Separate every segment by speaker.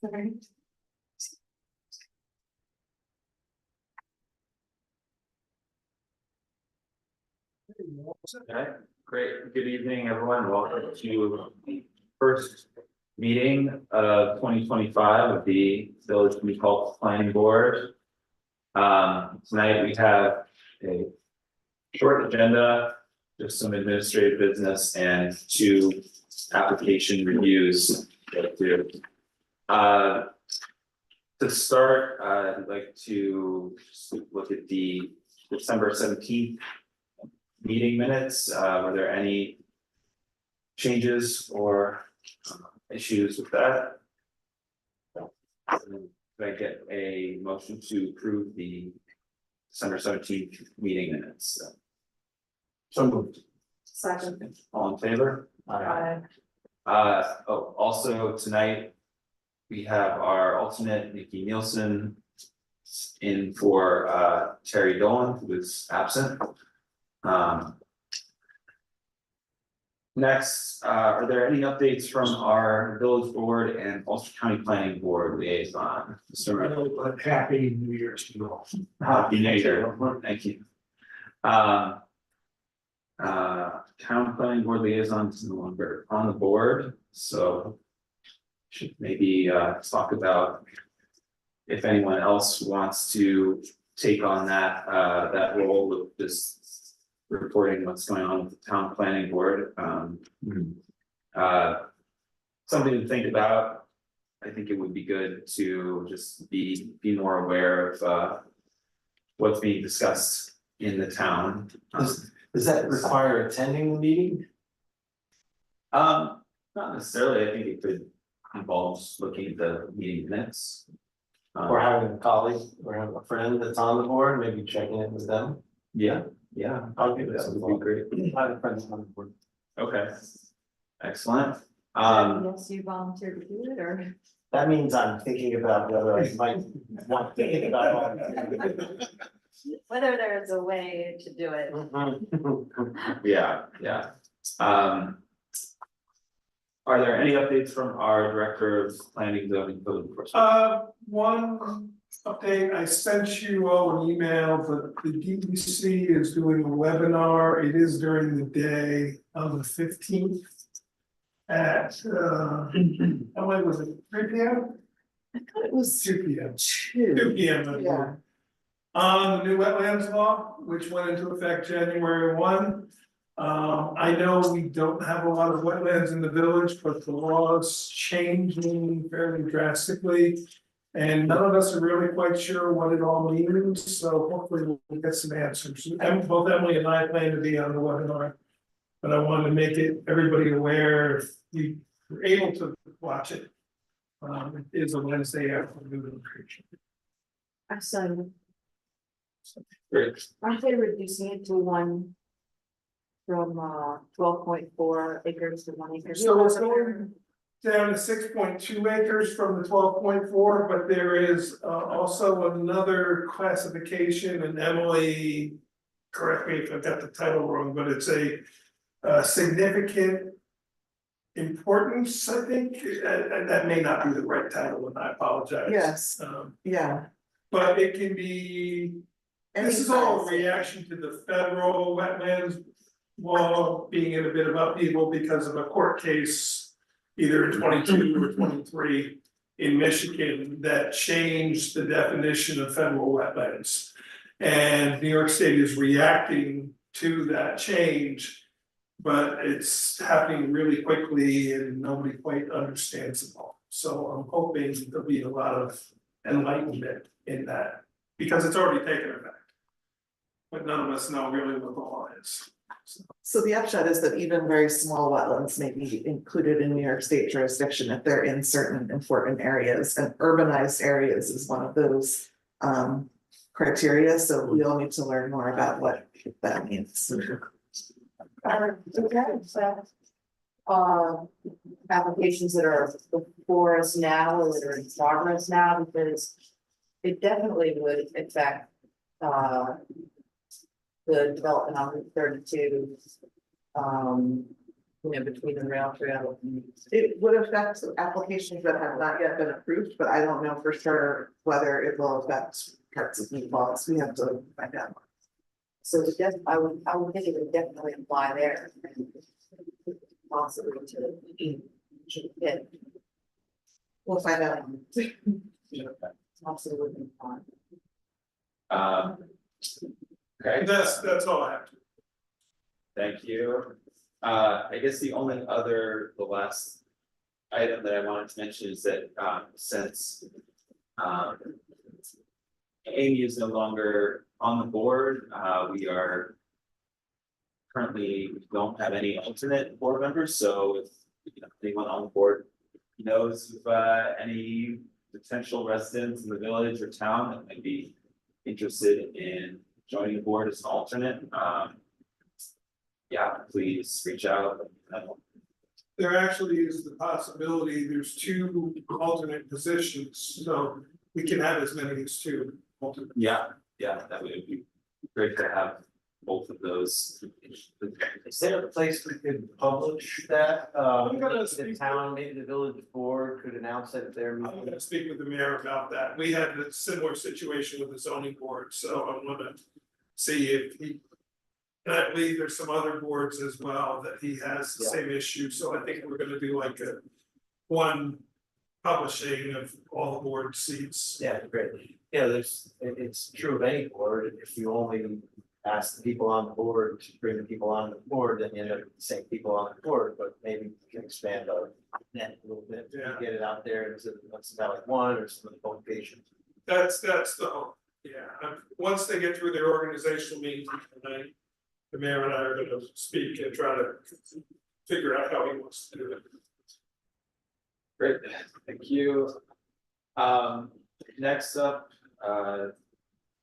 Speaker 1: Sorry.
Speaker 2: Okay, great. Good evening, everyone. Welcome to the first meeting of 2025 of the Village Metropolitan Planning Board. Tonight we have a short agenda, just some administrative business and two application reviews to do. To start, I'd like to just look at the December 17th meeting minutes. Were there any changes or issues with that? Could I get a motion to approve the December 17th meeting minutes?
Speaker 3: So moved.
Speaker 1: Second.
Speaker 2: All in favor? Also tonight, we have our alternate Nikki Nielsen in for Terry Dolan, who is absent. Next, are there any updates from our village board and Ulster County Planning Board liaison? Mr. Murphy?
Speaker 3: Happy New Year's to you all.
Speaker 2: Happy New Year, thank you. Town Planning Board liaison is no longer on the board, so should maybe talk about if anyone else wants to take on that that role of just reporting what's going on with the town planning board. Something to think about. I think it would be good to just be more aware of what's being discussed in the town.
Speaker 3: Does that require attending the meeting?
Speaker 2: Not necessarily. I think it could involve looking at the meeting minutes.
Speaker 3: Or having a colleague or having a friend that's on the board, maybe checking in with them?
Speaker 2: Yeah,
Speaker 3: I'll give it
Speaker 2: that
Speaker 3: some
Speaker 2: would be
Speaker 3: thought.
Speaker 2: great.
Speaker 3: I have friends on the board.
Speaker 2: Okay. Excellent.
Speaker 1: Yes, you volunteered to do it, or?
Speaker 3: That means I'm thinking about whether I might want to think about it.
Speaker 1: Whether there's a way to do it.
Speaker 2: Yeah. Are there any updates from our director of planning, zoning, code enforcement?
Speaker 4: One update, I sent you all an email, but the DEC is doing a webinar. It is during the day on the 15th. At how late was it, 3 p.m.?
Speaker 1: I thought it was
Speaker 4: 2 p.m.
Speaker 1: 2.
Speaker 4: 2 p.m.
Speaker 1: Yeah.
Speaker 4: On the new wetlands law, which went into effect January 1. I know we don't have a lot of wetlands in the village, but the law is changing fairly drastically. And none of us are really quite sure what it all means, so hopefully we'll get some answers. And both Emily and I plan to be on the webinar. But I wanted to make everybody aware if you were able to watch it. It is a Wednesday afternoon.
Speaker 1: So
Speaker 2: Great.
Speaker 1: aren't they reducing it to one? From 12.4 acres to 1 acre?
Speaker 4: So it's going down to 6.2 acres from the 12.4, but there is also another classification, and Emily, correct me if I got the title wrong, but it's a significant importance, I think, and that may not be the right title, and I apologize.
Speaker 5: Yes, yeah.
Speaker 4: But it can be, this is all a reaction to the federal wetlands law being in a bit of upheaval because of a court case, either in 22 or 23 in Michigan, that changed the definition of federal wetlands. And New York State is reacting to that change, but it's happening really quickly and nobody quite understands it all. So I'm hoping there'll be a lot of enlightenment in that, because it's already taken effect. But none of us know really what the law is.
Speaker 5: So the upshot is that even very small wetlands may be included in New York State jurisdiction if they're in certain important areas, and urbanized areas is one of those criteria, so we all need to learn more about what that means.
Speaker 1: Applications that are before us now or that are in progress now, because it definitely would affect the development on Route 32. you know, between the rail trail and.
Speaker 5: It would affect applications that have not yet been approved, but I don't know for sure whether it will affect parts of New Paltz. We have to find out.
Speaker 1: So it I would think it would definitely apply there. And possibly to it,
Speaker 5: We'll find out.
Speaker 1: possibly would be fine.
Speaker 2: Okay,
Speaker 4: That's all I have to.
Speaker 2: thank you. I guess the last item that I wanted to mention is that, since, Amy is no longer on the board, we are currently don't have any alternate board members, so if anyone on the board knows of any potential residents in the village or town that might be interested in joining the board as an alternate, yeah, please reach out.
Speaker 4: There actually is the possibility, there's two alternate positions, so we can have as many as two alternate.
Speaker 2: Yeah, that would be great to have both of those.
Speaker 3: Is there a place we could publish that,
Speaker 4: I'm gonna
Speaker 3: the
Speaker 4: speak-
Speaker 3: town, maybe the village board could announce it there.
Speaker 4: I'm gonna speak with the mayor about that. We had a similar situation with the zoning board, so I'm gonna see if he. And I believe there's some other boards as well that he has the
Speaker 3: Yeah.
Speaker 4: same issue, so I think we're gonna do like one publishing of all the board seats.
Speaker 3: Yeah, great. Yeah, it's true of any board, if you only ask the people on the board to bring the people on the board, then you end up with the same people on the board, but maybe we can expand our net a little bit.
Speaker 4: Yeah.
Speaker 3: Get it out there into Hudson Valley One or some of the locations.
Speaker 4: That's the hope, yeah, once they get through their organizational meetings tonight. The mayor and I are gonna speak and try to figure out how he wants to do it.
Speaker 2: Great, thank you. Next up, are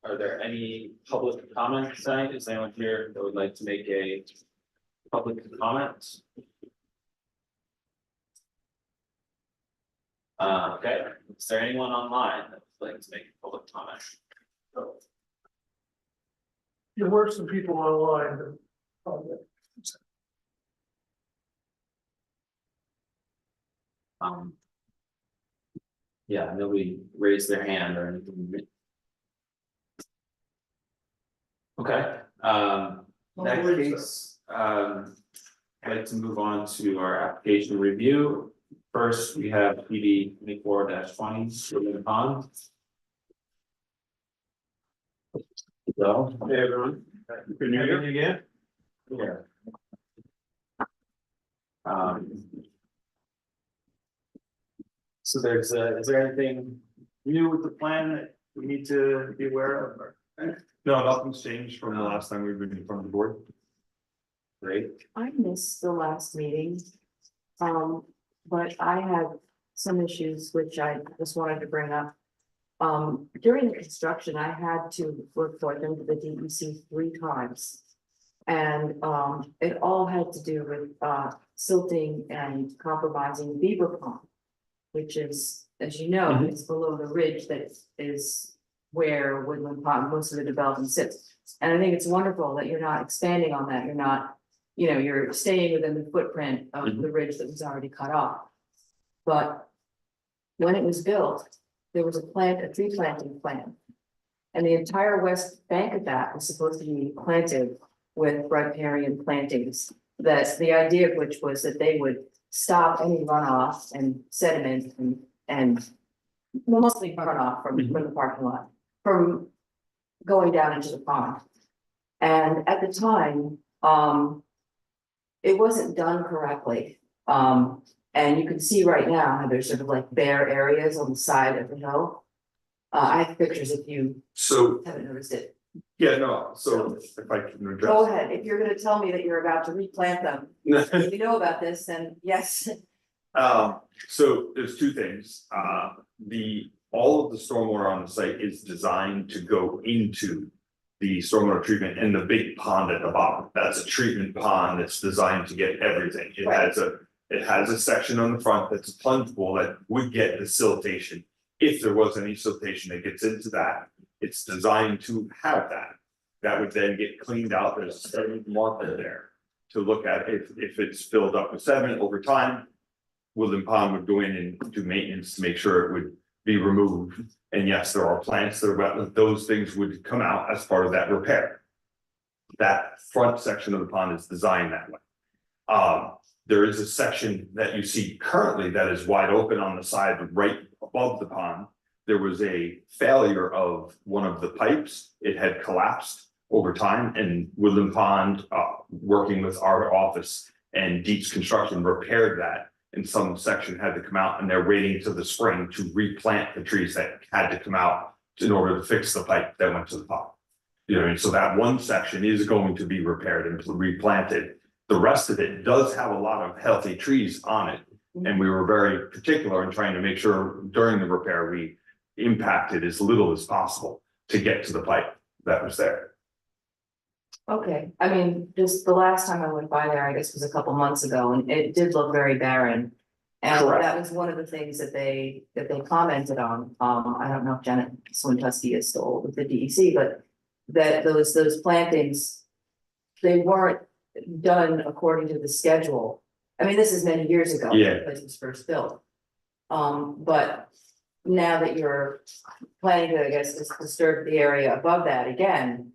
Speaker 2: there any public comments tonight? Is anyone here that would like to make a public comment? Okay, is there anyone online that would like to make a public comment?
Speaker 4: There were some people online.
Speaker 2: Yeah, nobody raised their hand or anything. Okay, in that case, I'd like to move on to our application review. First, we have PB 24-20, Swimming Pond. So, hey everyone. Good New Year again. Yeah. So is there anything new with the plan that we need to be aware of or?
Speaker 6: No, nothing's changed from the last time we've been in front of the board.
Speaker 2: Great,
Speaker 1: I missed the last meeting. But I had some issues which I just wanted to bring up. During the construction, I had to report them to the DEC 3 times. And it all had to do with silting and compromising Beaver Pond. Which is, as you know, it's below the ridge that is where Woodland Pond, most of the development sits. And I think it's wonderful that you're not expanding on that, you're not, you're staying within the footprint of the ridge that was already cut off. But when it was built, there was a tree planting plan. And the entire west bank of that was supposed to be planted with riparian plantings. That's the idea of which was that they would stop any runoff and sediment and mostly runoff from the parking lot, from going down into the pond. And at the time, it wasn't done correctly. And you can see right now how there's sort of like bare areas on the side of the hill. I have pictures if you
Speaker 6: So,
Speaker 1: haven't noticed it.
Speaker 6: yeah, no, so if I can
Speaker 1: Go
Speaker 6: address.
Speaker 1: ahead, if you're gonna tell me that you're about to replant them, if you know about this, then yes.
Speaker 6: So there's two things, all of the stormwater on the site is designed to go into. The stormwater treatment and the big pond at the bottom, that's a treatment pond that's designed to get everything, it has a section on the front that's a plunge pool that would get the siltation. If there was any siltation that gets into that, it's designed to have that. That would then get cleaned out, there's a certain marker there. to look at if it's filled up with sediment over time. Woodland Pond would go in and do maintenance to make sure it would be removed. And yes, there are plants that are wetland, those things would come out as part of that repair. That front section of the pond is designed that way. There is a section that you see currently that is wide open on the side right above the pond. There was a failure of one of the pipes. It had collapsed over time, and Woodland Pond, working with our office and Deep's Construction, repaired that. And some section had to come out, and they're waiting till the spring to replant the trees that had to come out in order to fix the pipe that went to the pond. You know, and so that one section is going to be repaired and replanted. The rest of it does have a lot of healthy trees on it. And we were very particular in trying to make sure during the repair, we impacted as little as possible to get to the pipe that was there.
Speaker 1: Okay, I mean, just the last time I went by there, I guess was a couple months ago, and it did look very barren. And
Speaker 6: Correct.
Speaker 1: that was one of the things that they commented on. I don't know if Janet Swintusky is still with the DEC, but that those plantings, they weren't done according to the schedule. I mean, this is many years ago.
Speaker 6: Yeah.
Speaker 1: The place was first built. But now that you're planning to, I guess, disturb the area above that again.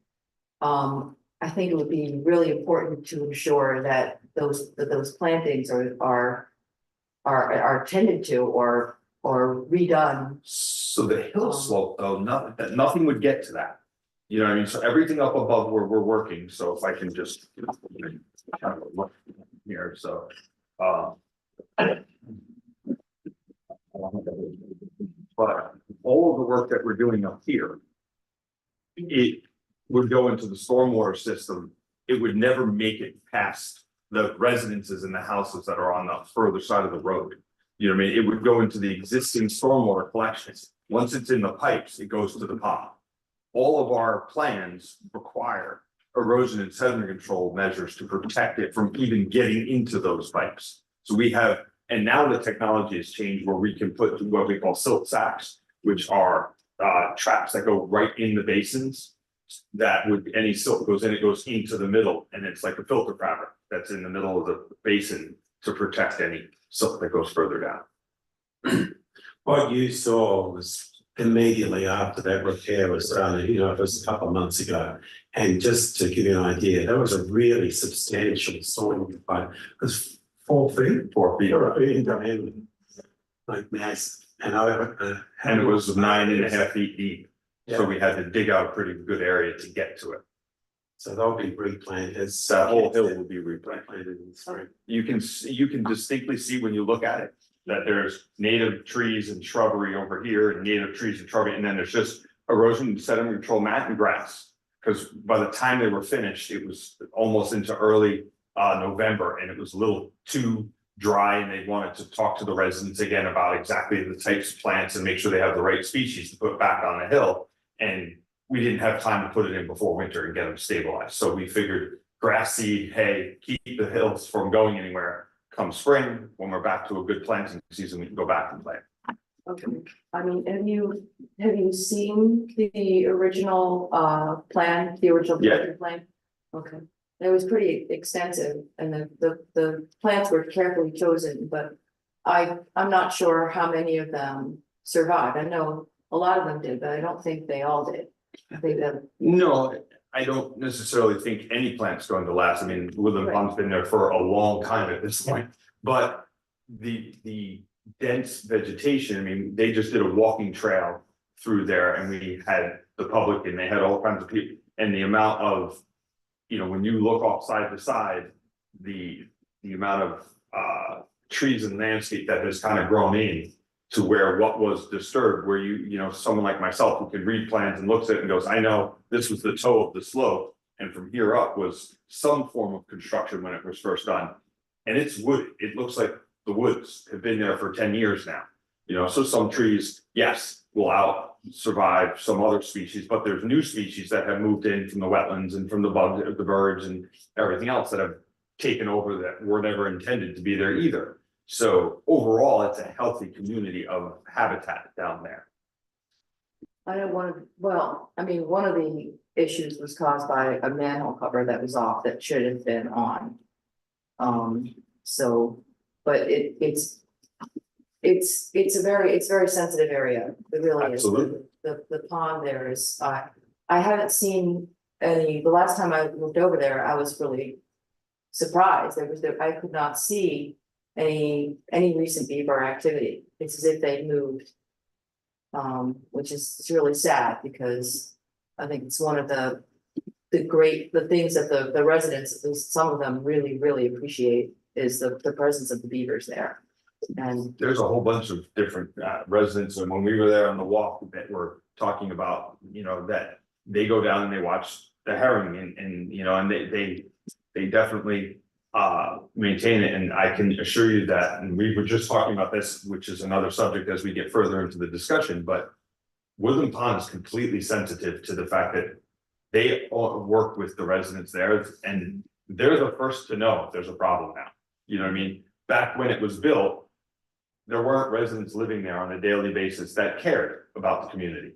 Speaker 1: I think it would be really important to ensure that those plantings are tended to or redone.
Speaker 6: So the hill slope, though, nothing would get to that. You know what I mean? So everything up above where we're working, so if I can just kind of look here, so. But all of the work that we're doing up here, it would go into the stormwater system. It would never make it past the residences and the houses that are on the further side of the road. You know what I mean? It would go into the existing stormwater collections. Once it's in the pipes, it goes to the pond. All of our plans require erosion and sediment control measures to protect it from even getting into those pipes. So we have, and now the technology has changed where we can put what we call silt sacks, which are traps that go right in the basins. That would, any silt goes in, it goes into the middle, and it's like a filter fabric that's in the middle of the basin to protect any silt that goes further down.
Speaker 7: What you saw was immediately after that repair was done, you know, it was a couple of months ago. And just to give you an idea, that was a really substantial soil pipe. It was 4 feet.
Speaker 6: 4 feet.
Speaker 7: In diameter. Like massive.
Speaker 6: And it was 9.5 feet deep. So
Speaker 7: Yeah.
Speaker 6: we had to dig out a pretty good area to get to it.
Speaker 7: So they'll be replanted.
Speaker 6: That whole hill will be replanted.
Speaker 7: Replanted in the spring.
Speaker 6: You can distinctly see when you look at it, that there's native trees and shrubbery over here and native trees and shrubbery, and then there's just erosion and sediment control mat and grass. Because by the time they were finished, it was almost into early November, and it was a little too dry, and they wanted to talk to the residents again about exactly the types of plants and make sure they have the right species to put back on the hill. And we didn't have time to put it in before winter and get them stabilized, so we figured grass seed, hay, keep the hills from going anywhere. Come spring, when we're back to a good planting season, we can go back and plant.
Speaker 1: Okay, I mean, have you seen the original plan, the original
Speaker 6: Yeah.
Speaker 1: project plan? Okay, it was pretty extensive, and the plants were carefully chosen, but I'm not sure how many of them survived. I know a lot of them did, but I don't think they all did. I think that,
Speaker 6: No, I don't necessarily think any plant's going to last. I mean, Woodland
Speaker 1: Right.
Speaker 6: Pond's been there for a long time at this point. But the dense vegetation, I mean, they just did a walking trail through there, and we had the public and they had all kinds of people. And the amount of, you know, when you look off side to side, the amount of trees and landscape that has kind of grown in to where what was disturbed, where you know, someone like myself who can read plans and looks at it and goes, I know this was the toe of the slope, and from here up was some form of construction when it was first done. And it's wooded. It looks like the woods have been there for 10 years now. You know, so some trees, yes, will out survive some other species, but there's new species that have moved in from the wetlands and from the bugs, the birds and everything else that have taken over that were never intended to be there either. So overall, it's a healthy community of habitat down there.
Speaker 1: I don't want to, well, I mean, one of the issues was caused by a manhole cover that was off that should have been on. So, but it's very sensitive area, it really is.
Speaker 6: Absolutely.
Speaker 1: The pond there is, I haven't seen any, the last time I moved over there, I was really surprised, I could not see any recent beaver activity, it's as if they moved. Which is, it's really sad, because I think it's one of the things that the residents, at least some of them, really appreciate is the presence of the beavers there. And
Speaker 6: There's a whole bunch of different residents, and when we were there on the walk, that were talking about, you know, that they go down and they watch the herring and you know, and they definitely maintain it, and I can assure you that, and we were just talking about this, which is another subject as we get further into the discussion, but Woodland Pond is completely sensitive to the fact that they all work with the residents there, and they're the first to know if there's a problem now. You know what I mean? Back when it was built, there weren't residents living there on a daily basis that cared about the community.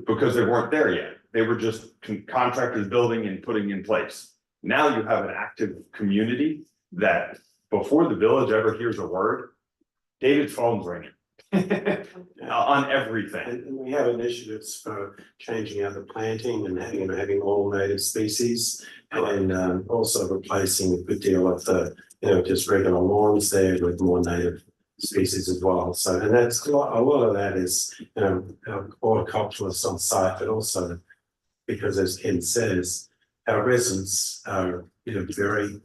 Speaker 6: Because they weren't there yet. They were just contractors building and putting in place. Now you have an active community that before the village ever hears a word, David's phone's ringing. On everything.
Speaker 7: And we have initiatives for changing out the planting and having all native species. And also replacing a good deal of the, you know, just regular lawns there with more native species as well. So, and that's a lot of that is, you know, horticulturalists on site, but also because, as Ken says, our residents are, you know, very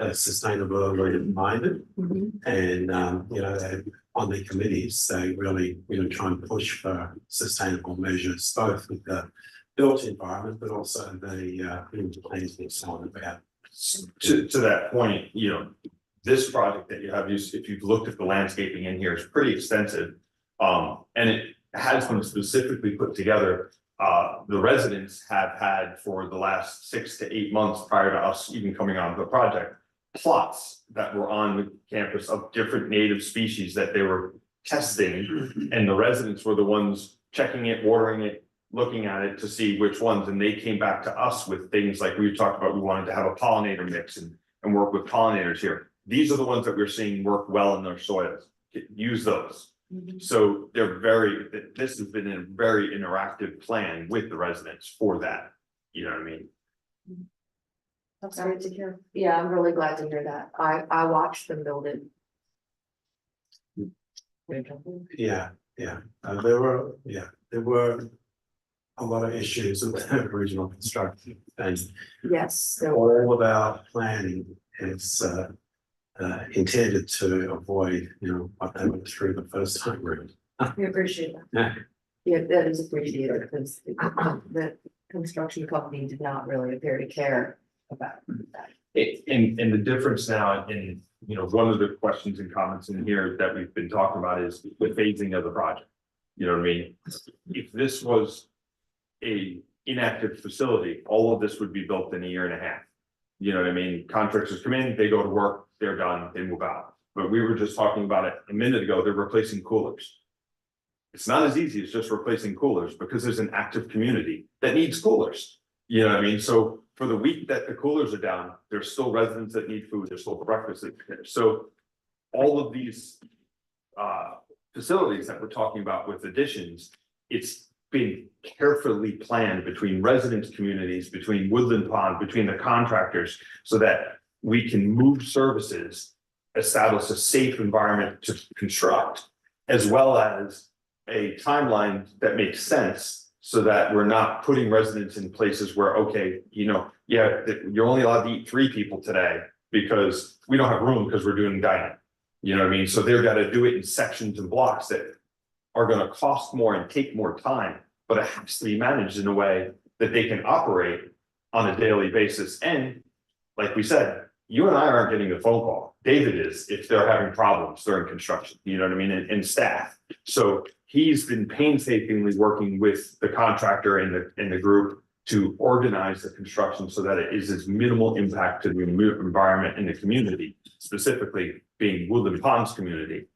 Speaker 7: sustainability minded, and you know, they on the committees, they really, you know, try and push for sustainable measures, both with the built environment, but also the plans and so on about.
Speaker 6: To that point, you know, this project that you have, if you've looked at the landscaping in here, is pretty extensive. And it has been specifically put together. The residents have had for the last 6 to 8 months prior to us even coming on the project, plots that were on the campus of different native species that they were testing. And the residents were the ones checking it, watering it, looking at it to see which ones, and they came back to us with things like we talked about, we wanted to have a pollinator mix and work with pollinators here. These are the ones that we're seeing work well in their soils. Use those. So they're this has been a very interactive plan with the residents for that. You know what I mean?
Speaker 1: that's great to hear. Yeah, I'm really glad to hear that. I watched them build it.
Speaker 7: Yeah. There were a lot of issues with the original construction, and
Speaker 1: Yes, there were.
Speaker 7: all of our planning is intended to avoid, you know, what they went through the first time round.
Speaker 1: We appreciate that.
Speaker 7: Yeah.
Speaker 1: Yeah, that is appreciated, because the construction company did not really appear to care about that.
Speaker 6: And the difference now in, you know, one of the questions and comments in here that we've been talking about is the phasing of the project. You know what I mean? If this was a inactive facility, all of this would be built in 1.5 years. You know what I mean? Contractors come in, they go to work, they're done, they move out. But we were just talking about it a minute ago, they're replacing coolers. It's not as easy as just replacing coolers, because there's an active community that needs coolers. You know what I mean? So for the week that the coolers are down, there's still residents that need food, there's still breakfast. So all of these facilities that we're talking about with additions, it's been carefully planned between residents, communities, between Woodland Pond, between the contractors, so that we can move services, establish a safe environment to construct, as well as a timeline that makes sense, so that we're not putting residents in places where, okay, you know, yeah, you're only allowed to eat 3 people today because we don't have room because we're doing dining. You know what I mean? So they've got to do it in sections and blocks that are going to cost more and take more time, but it has to be managed in a way that they can operate on a daily basis. And like we said, you and I aren't getting the phone call. David is, if they're having problems during construction, you know what I mean, and staff. So he's been painstakingly working with the contractor and the group to organize the construction so that it is as minimal impact to the environment and the community, specifically being Woodland Ponds community,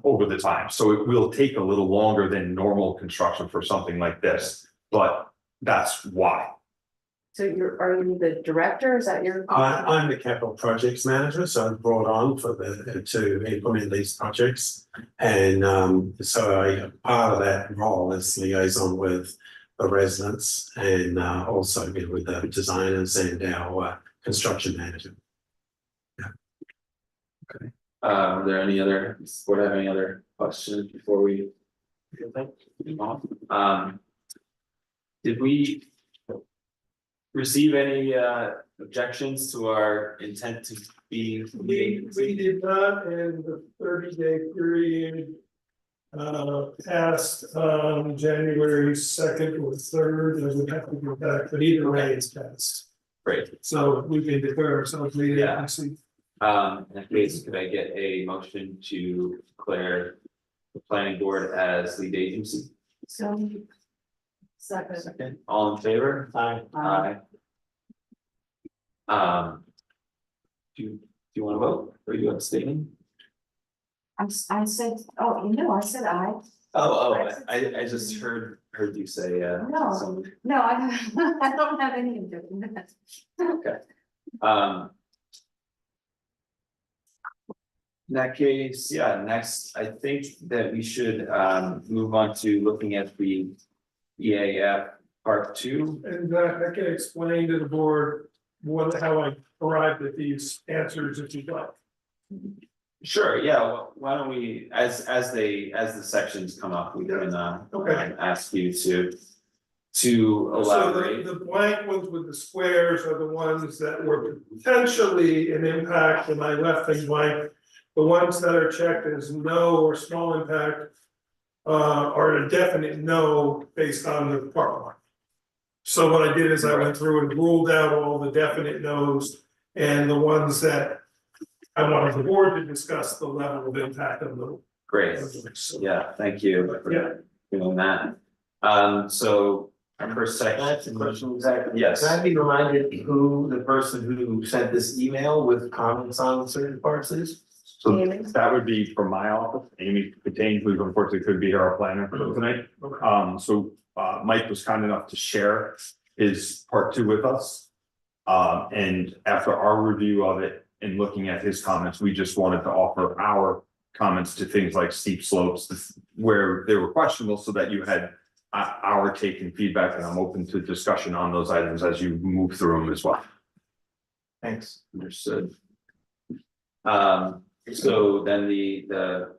Speaker 6: over the time. So it will take a little longer than normal construction for something like this, but that's why.
Speaker 1: So are you the director? Is that your?
Speaker 7: I'm the capital projects manager, so I'm brought on for to implement these projects. And so part of that role is liaison with the residents and also with the designers and our construction manager.
Speaker 2: Are there any other, would have any other questions before we? move on? Did we? Receive any objections to our intent to be?
Speaker 4: We did not, and the 30-day period. Passed January 2nd or 3rd, I would have to go back, but either way, it's passed.
Speaker 2: Great,
Speaker 4: So we can declare ourselves lead
Speaker 2: Yeah.
Speaker 4: agency.
Speaker 2: in that case, could I get a motion to declare the planning board as lead agency?
Speaker 1: So. Second.
Speaker 2: Second, all in favor?
Speaker 3: Aye.
Speaker 2: Aye. Do you want to vote, or are you abstaining?
Speaker 1: I said, oh, I said aye.
Speaker 2: I just heard you say,
Speaker 1: No, no, I don't have any objection.
Speaker 2: In that case, yeah, next, I think that we should move on to looking at the EAF part 2.
Speaker 4: And I can explain to the board how I arrived at these answers if you'd like.
Speaker 2: Sure, yeah, well, why don't we, as the sections come up, we can
Speaker 4: Okay.
Speaker 2: ask you to
Speaker 4: So
Speaker 2: elaborate.
Speaker 4: the blank ones with the squares are the ones that were potentially an impact, and I left things blank. The ones that are checked as no or small impact are a definite no based on the part line. So what I did is I went through and ruled out all the definite no's and the ones that I wanted the board to discuss the level of impact of the.
Speaker 2: Great, yeah, thank you
Speaker 4: Yeah.
Speaker 2: for doing that. So our first
Speaker 3: Can I
Speaker 2: section.
Speaker 3: ask a question exactly?
Speaker 2: Yes.
Speaker 3: Can I be reminded who the person who sent this email with comments on certain parts is?
Speaker 6: So
Speaker 1: Amy?
Speaker 6: that would be from my office, Amy Catane, who unfortunately couldn't be here, our planner for tonight. So Mike was kind enough to share his part 2 with us. And after our review of it and looking at his comments, we just wanted to offer our comments to things like steep slopes where they were questionable, so that you had our take and feedback, and I'm open to discussion on those items as you move through them as well.
Speaker 3: Thanks.
Speaker 2: Understood. So then the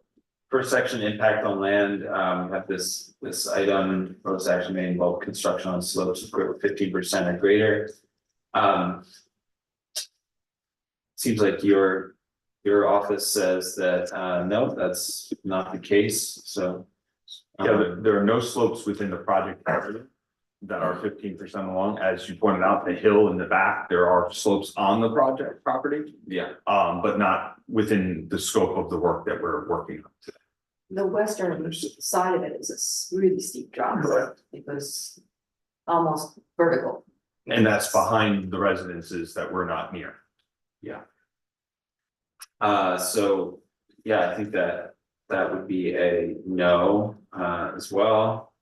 Speaker 2: first section, impact on land, we have this item, proposed action may involve construction on slopes of 15% or greater. Seems like your office says that, no, that's not the case, so.
Speaker 6: Yeah, there are no slopes within the project area that are 15% along. As you pointed out, the hill in the back, there are slopes on the project property.
Speaker 2: Yeah,
Speaker 6: But not within the scope of the work that we're working on today.
Speaker 1: The western side of it is a really steep drop. It was almost vertical.
Speaker 6: And that's behind the residences that we're not near.
Speaker 2: so, yeah, I think that would be a no, as well.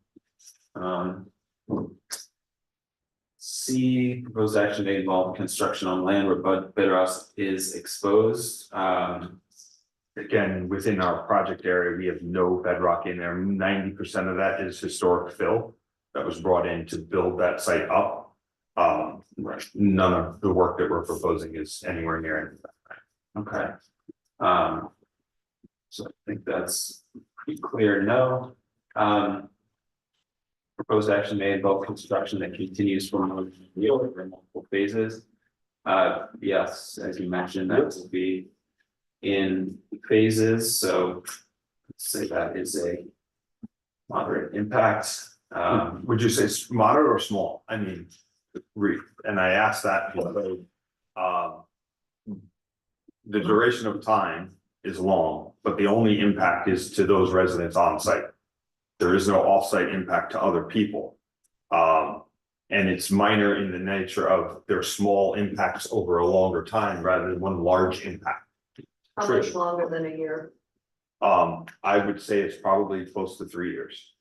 Speaker 2: C, proposed action may involve construction on land where bedrock is exposed.
Speaker 6: Again, within our project area, we have no bedrock in there. 90% of that is historic fill that was brought in to build that site up. None of the work that we're proposing is anywhere near any of that.
Speaker 2: Okay. So I think that's pretty clear, no. Proposed action may involve construction that continues for multiple phases. Yes, as you mentioned, that will be in phases, so let's say that is a moderate impact.
Speaker 6: Would you say moderate or small? I mean, and I asked that because the duration of time is long, but the only impact is to those residents on site. There is no off-site impact to other people. And it's minor in the nature of their small impacts over a longer time rather than one large impact.
Speaker 1: How much longer than a year?
Speaker 6: I would say it's probably close to 3 years.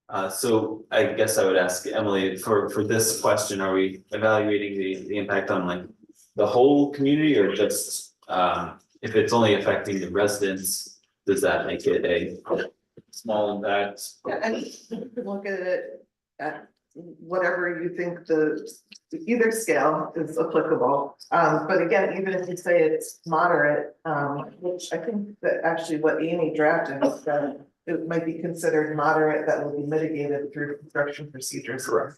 Speaker 2: So I guess I would ask Emily, for this question, are we evaluating the impact on like the whole community or just, if it's only affecting the residents, does that make it a small impact?
Speaker 5: Yeah, and you could look at it at whatever you think either scale is applicable. But again, even if you say it's moderate, which I think that actually what Amy drafted is that it might be considered moderate that will be mitigated through construction procedures.
Speaker 6: Correct.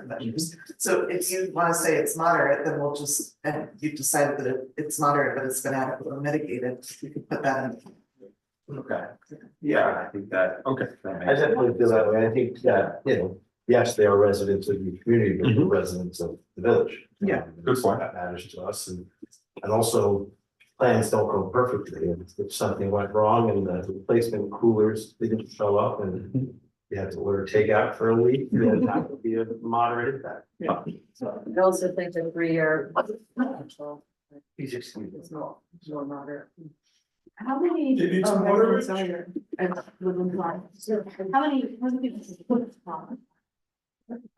Speaker 5: Measures. So if you want to say it's moderate, then we'll just, and you've decided that it's moderate, but it's been adequately mitigated, you could put that in.
Speaker 2: Okay, yeah, I think that.
Speaker 6: Okay.
Speaker 2: that
Speaker 3: I
Speaker 2: makes
Speaker 3: definitely feel that way. I think that, yes, they are residents of the community, but they're residents of the village.
Speaker 5: Yeah.
Speaker 6: Good point.
Speaker 3: That matters to us and also plans don't go perfectly. And if something went wrong and the replacement coolers didn't show up and you had to order takeout for a week, then that would be a moderate impact.
Speaker 1: I also think that 3-year.
Speaker 3: He's excused.
Speaker 1: It's not, more moderate. How many?
Speaker 4: You need some
Speaker 1: oh,
Speaker 4: water,
Speaker 1: residents are there? And within line? So how many people?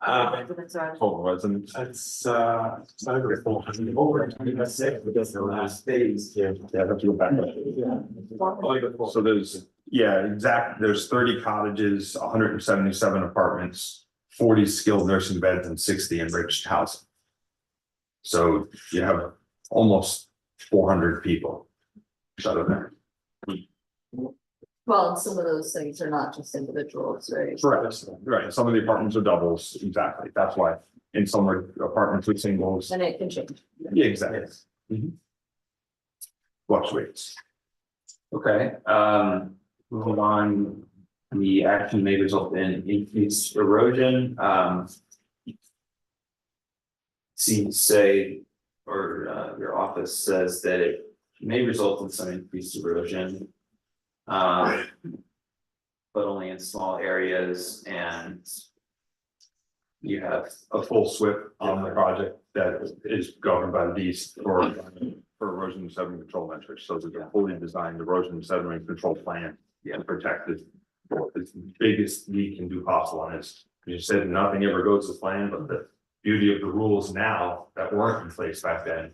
Speaker 1: Residents are-
Speaker 6: Total residents.
Speaker 7: It's over 400. Over 26 because the last phase.
Speaker 6: Yeah, have to go back. So there's, there's 30 cottages, 177 apartments, 40 skilled nursing beds and 60 enriched housing. So you have almost 400 people. That are there.
Speaker 1: Well, and some of those things are not just individuals, right?
Speaker 6: Right, some of the apartments are doubles, exactly, that's why in some are apartments with singles,
Speaker 1: And it can change.
Speaker 6: yeah, exactly. Mhm. Fluctuates.
Speaker 2: Okay, moving on, the action may result in increased erosion, seems to say, or your office says that it may result in some increased erosion. But only in small areas and you have
Speaker 6: A full SWIP on the project that is governed by the beast for erosion and sediment control measures, so there's a fully designed erosion and sediment control plan. To protect it, as big as we can do possible on this, you said nothing ever goes to plan, but the beauty of the rules now that weren't in place back then.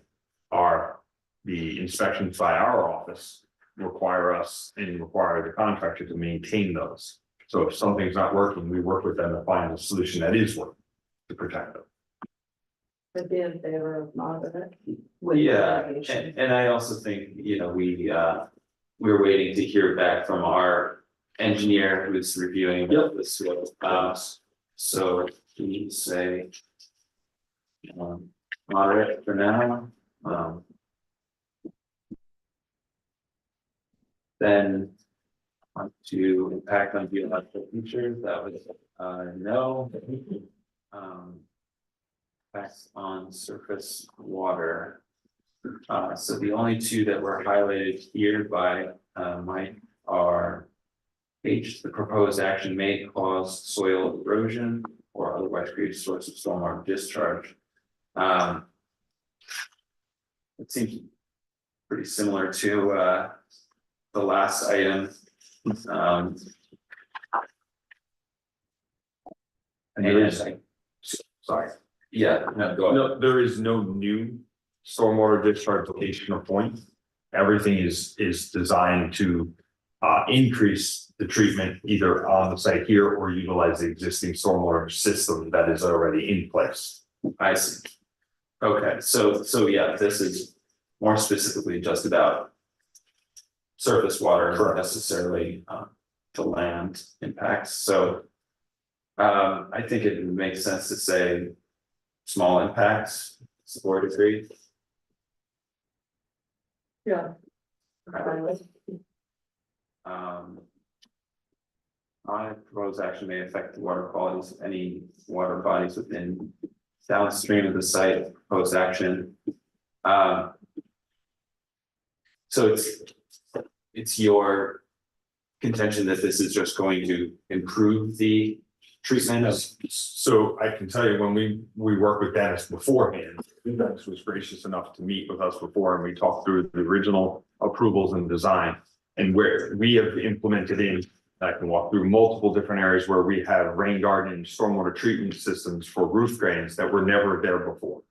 Speaker 6: Are the inspections by our office require us and require the contractor to maintain those. So if something's not working, we work with them to find a solution that is working to protect them.
Speaker 1: Would be in favor of moderate.
Speaker 2: Yeah, and I also think, we're waiting to hear back from our engineer who's reviewing this. So we say. Moderate for now, then. Want to impact on geological features, that was no. Effects on surface water. So the only two that were highlighted here by Mike are. H, the proposed action may cause soil erosion or otherwise create a source of stormwater discharge. It seems pretty similar to the last item. And
Speaker 6: Sorry.
Speaker 2: yeah, no, go ahead.
Speaker 6: No, there is no new stormwater discharge location or point. Everything is designed to increase the treatment either on the site here or utilize the existing stormwater system that is already in place.
Speaker 2: I see. Okay, so yeah, this is more specifically just about. Surface water, not necessarily the land impacts, so. I think it makes sense to say. Small impacts, support agree.
Speaker 1: Yeah.
Speaker 2: I propose action may affect the water qualities of any water bodies within downstream of the site, proposed action. So it's your contention that this is just going to improve the treatment?
Speaker 6: So I can tell you, when we worked with Dennis beforehand, Dennis was gracious enough to meet with us before and we talked through the original approvals and design. And where we have implemented in I can walk through multiple different areas where we have rain garden and stormwater treatment systems for roof drains that were never there before.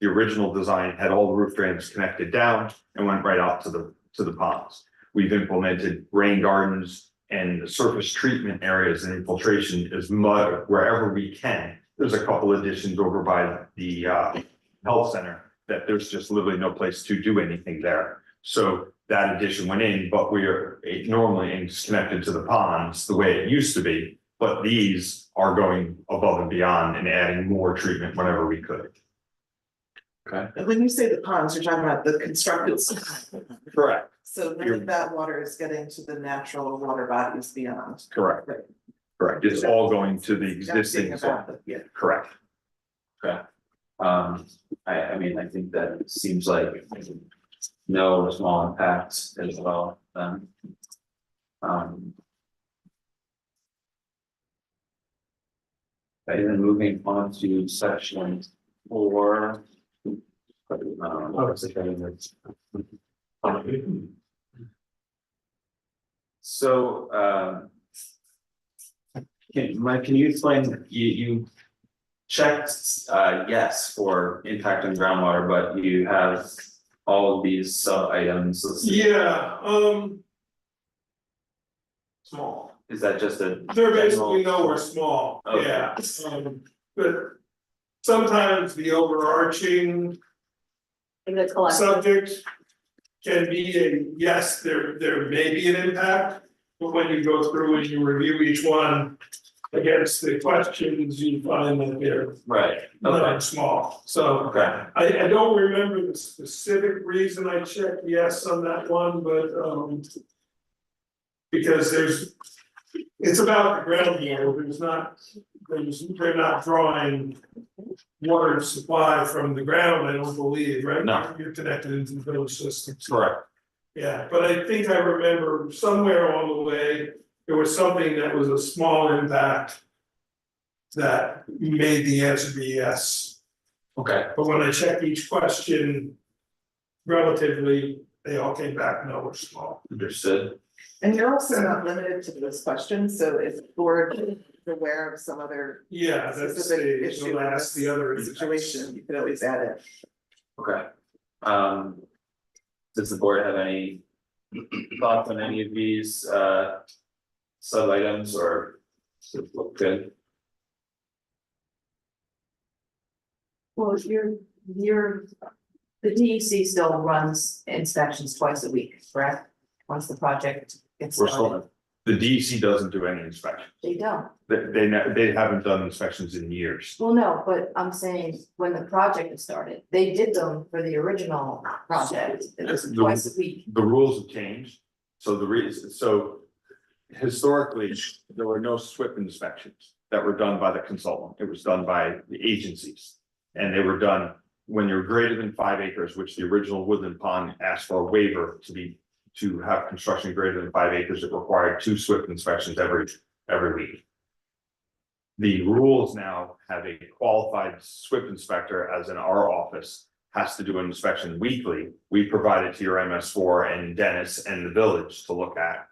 Speaker 6: The original design had all the roof drains connected down and went right out to the ponds. We've implemented rain gardens and surface treatment areas and infiltration as mud wherever we can. There's a couple additions over by the health center that there's just literally no place to do anything there. So that addition went in, but we are normally connected to the ponds the way it used to be. But these are going above and beyond and adding more treatment whenever we could.
Speaker 5: And when you say the ponds, you're talking about the constructed.
Speaker 6: Correct.
Speaker 5: So none of that water is getting to the natural water bodies beyond.
Speaker 6: Correct.
Speaker 5: Right.
Speaker 6: Correct. It's all going to the
Speaker 5: Nothing
Speaker 6: existing.
Speaker 5: about the- Yeah.
Speaker 6: Correct.
Speaker 2: I mean, I think that seems like no small impacts as well, then. And then moving on to section 4. So, Mike, can you explain, you checked, yes, for impact on groundwater, but you have all of these sub items listed.
Speaker 4: Yeah, small.
Speaker 2: Is that just a?
Speaker 4: They're
Speaker 2: general-
Speaker 4: basically nowhere small,
Speaker 2: Okay.
Speaker 4: yeah, but sometimes the overarching
Speaker 1: In the collective,
Speaker 4: subject can be a, yes, there may be an impact, but when you go through and you review each one against the questions, you find that they're
Speaker 2: Right, okay,
Speaker 4: not small, so.
Speaker 2: okay,
Speaker 4: I don't remember the specific reason I checked yes on that one, but because it's about the groundwater, they're not drawing water supply from the ground, I don't believe, right?
Speaker 6: No.
Speaker 4: You're connected into the village system.
Speaker 6: Correct.
Speaker 4: Yeah, but I think I remember somewhere along the way, there was something that was a small impact that made the answer be yes.
Speaker 2: okay,
Speaker 4: But when I checked each question relatively, they all came back nowhere small.
Speaker 2: understood,
Speaker 5: And you're also not limited to this question, so if the board is aware of some other
Speaker 4: Yeah, that's
Speaker 5: specific
Speaker 4: the
Speaker 5: issue
Speaker 4: last,
Speaker 5: in
Speaker 4: the other.
Speaker 5: this situation, you could always add it.
Speaker 2: okay. Does the board have any thoughts on any of these sub items, or does it look good?
Speaker 1: well, the DEC still runs inspections twice a week, correct? Once the project gets
Speaker 6: We're
Speaker 1: started,
Speaker 6: still, the DEC doesn't do any inspection.
Speaker 1: they don't.
Speaker 6: They haven't done inspections in years.
Speaker 1: Well, no, but I'm saying when the project is started, they did them for the original project, it was
Speaker 6: The-
Speaker 1: twice a week.
Speaker 6: The rules have changed, so the reason, so. Historically, there were no SWIP inspections that were done by the consultant, it was done by the agencies. And they were done when you're greater than 5 acres, which the original Woodland Pond asked for a waiver to have construction greater than 5 acres, it required 2 SWIP inspections every week. The rules now have a qualified SWIP inspector, as in our office, has to do an inspection weekly. We provide it to your MS4 and Dennis and the village to look at,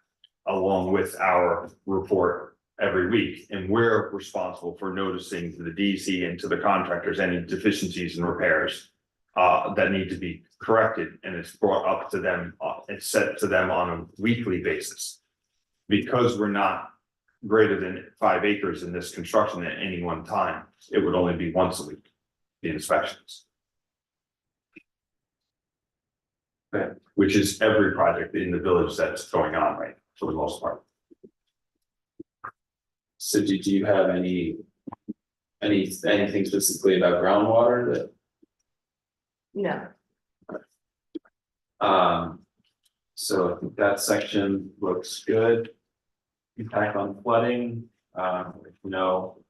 Speaker 6: along with our report every week. And we're responsible for noticing to the DEC and to the contractors any deficiencies and repairs that need to be corrected, and it's brought up to them, it's sent to them on a weekly basis. Because we're not greater than 5 acres in this construction at any one time, it would only be once a week, the inspections.
Speaker 2: Okay.
Speaker 6: Which is every project in the village that's going on, right, for the most part.
Speaker 2: So do you have anything specifically about groundwater that?
Speaker 1: No,
Speaker 2: So I think that section looks good. Impact on flooding, no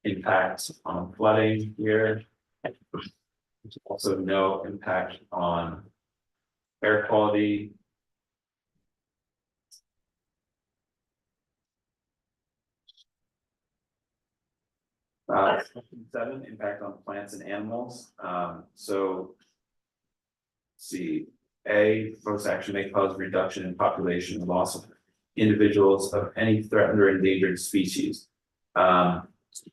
Speaker 2: impact on flooding here. There's also no impact on air quality. Section 7, impact on plants and animals, so. See, A, proposed action may cause reduction in population and loss of individuals of any threatened or endangered species.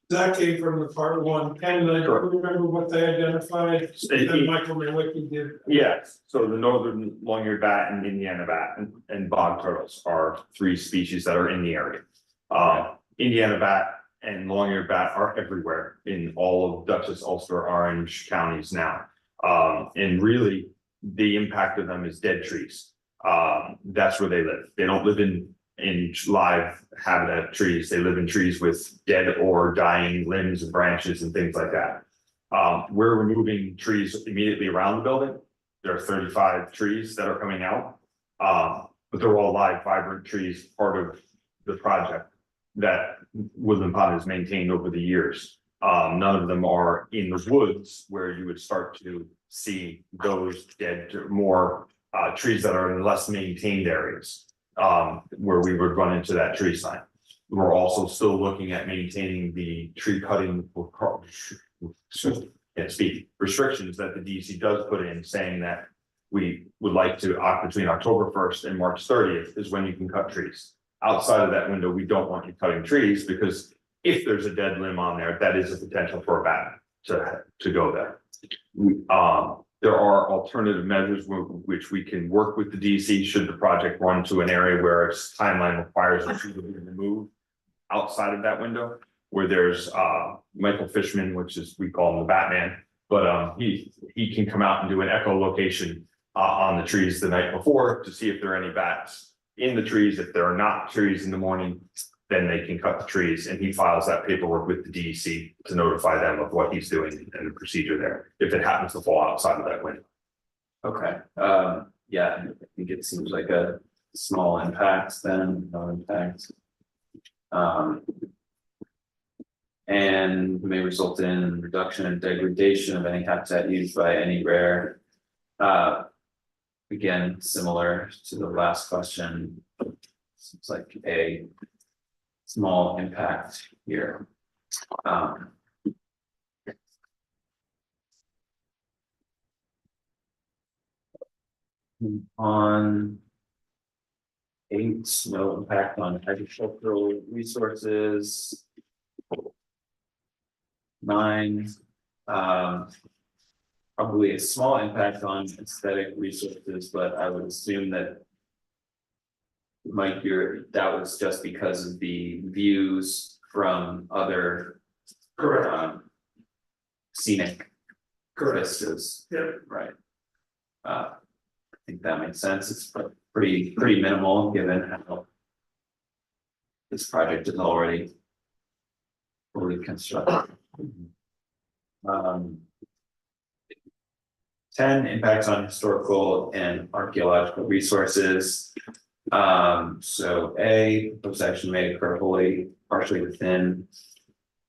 Speaker 4: That came from the part one, and I don't remember what they identified, that Michael Malicki did.
Speaker 6: Yes, so the northern long-eared bat and Indiana bat and bog turtles are 3 species that are in the area. Indiana bat and long-eared bat are everywhere in all of Dutchess, Ulster, Orange counties now. And really, the impact of them is dead trees. That's where they live. They don't live in live habitat trees. They live in trees with dead or dying limbs and branches and things like that. We're removing trees immediately around the building. There are 35 trees that are coming out. But they're all live, vibrant trees, part of the project that Woodland Pond has maintained over the years. None of them are in the woods where you would start to see those dead, more trees that are in less maintained areas. Where we would run into that tree sign. We're also still looking at maintaining the tree cutting restrictions that the DEC does put in, saying that we would like to between October 1st and March 30th is when you can cut trees. Outside of that window, we don't want you cutting trees because if there's a dead limb on there, that is a potential for a bat to go there. There are alternative measures which we can work with the DEC should the project run to an area where its timeline requires a tree to be removed outside of that window, where there's Michael Fishman, which is, we call him the Batman, but he can come out and do an echolocation on the trees the night before to see if there are any bats in the trees. If there are not trees in the morning, then they can cut the trees, and he files that paperwork with the DEC to notify them of what he's doing and the procedure there, if it happens to fall outside of that window.
Speaker 2: Okay, yeah, I think it seems like a small impact then, no impact. And may result in reduction and degradation of any habitat used by any rare. Again, similar to the last question, seems like a small impact here. On 8, no impact on agricultural resources. 9, probably a small impact on aesthetic resources, but I would assume that Mike, that was just because of the views from other scenic vistas.
Speaker 4: Yeah.
Speaker 2: Right. I think that makes sense. It's pretty minimal given how this project is already fully constructed. 10, impacts on historical and archaeological resources. So A, proposed action may occur wholly, partially within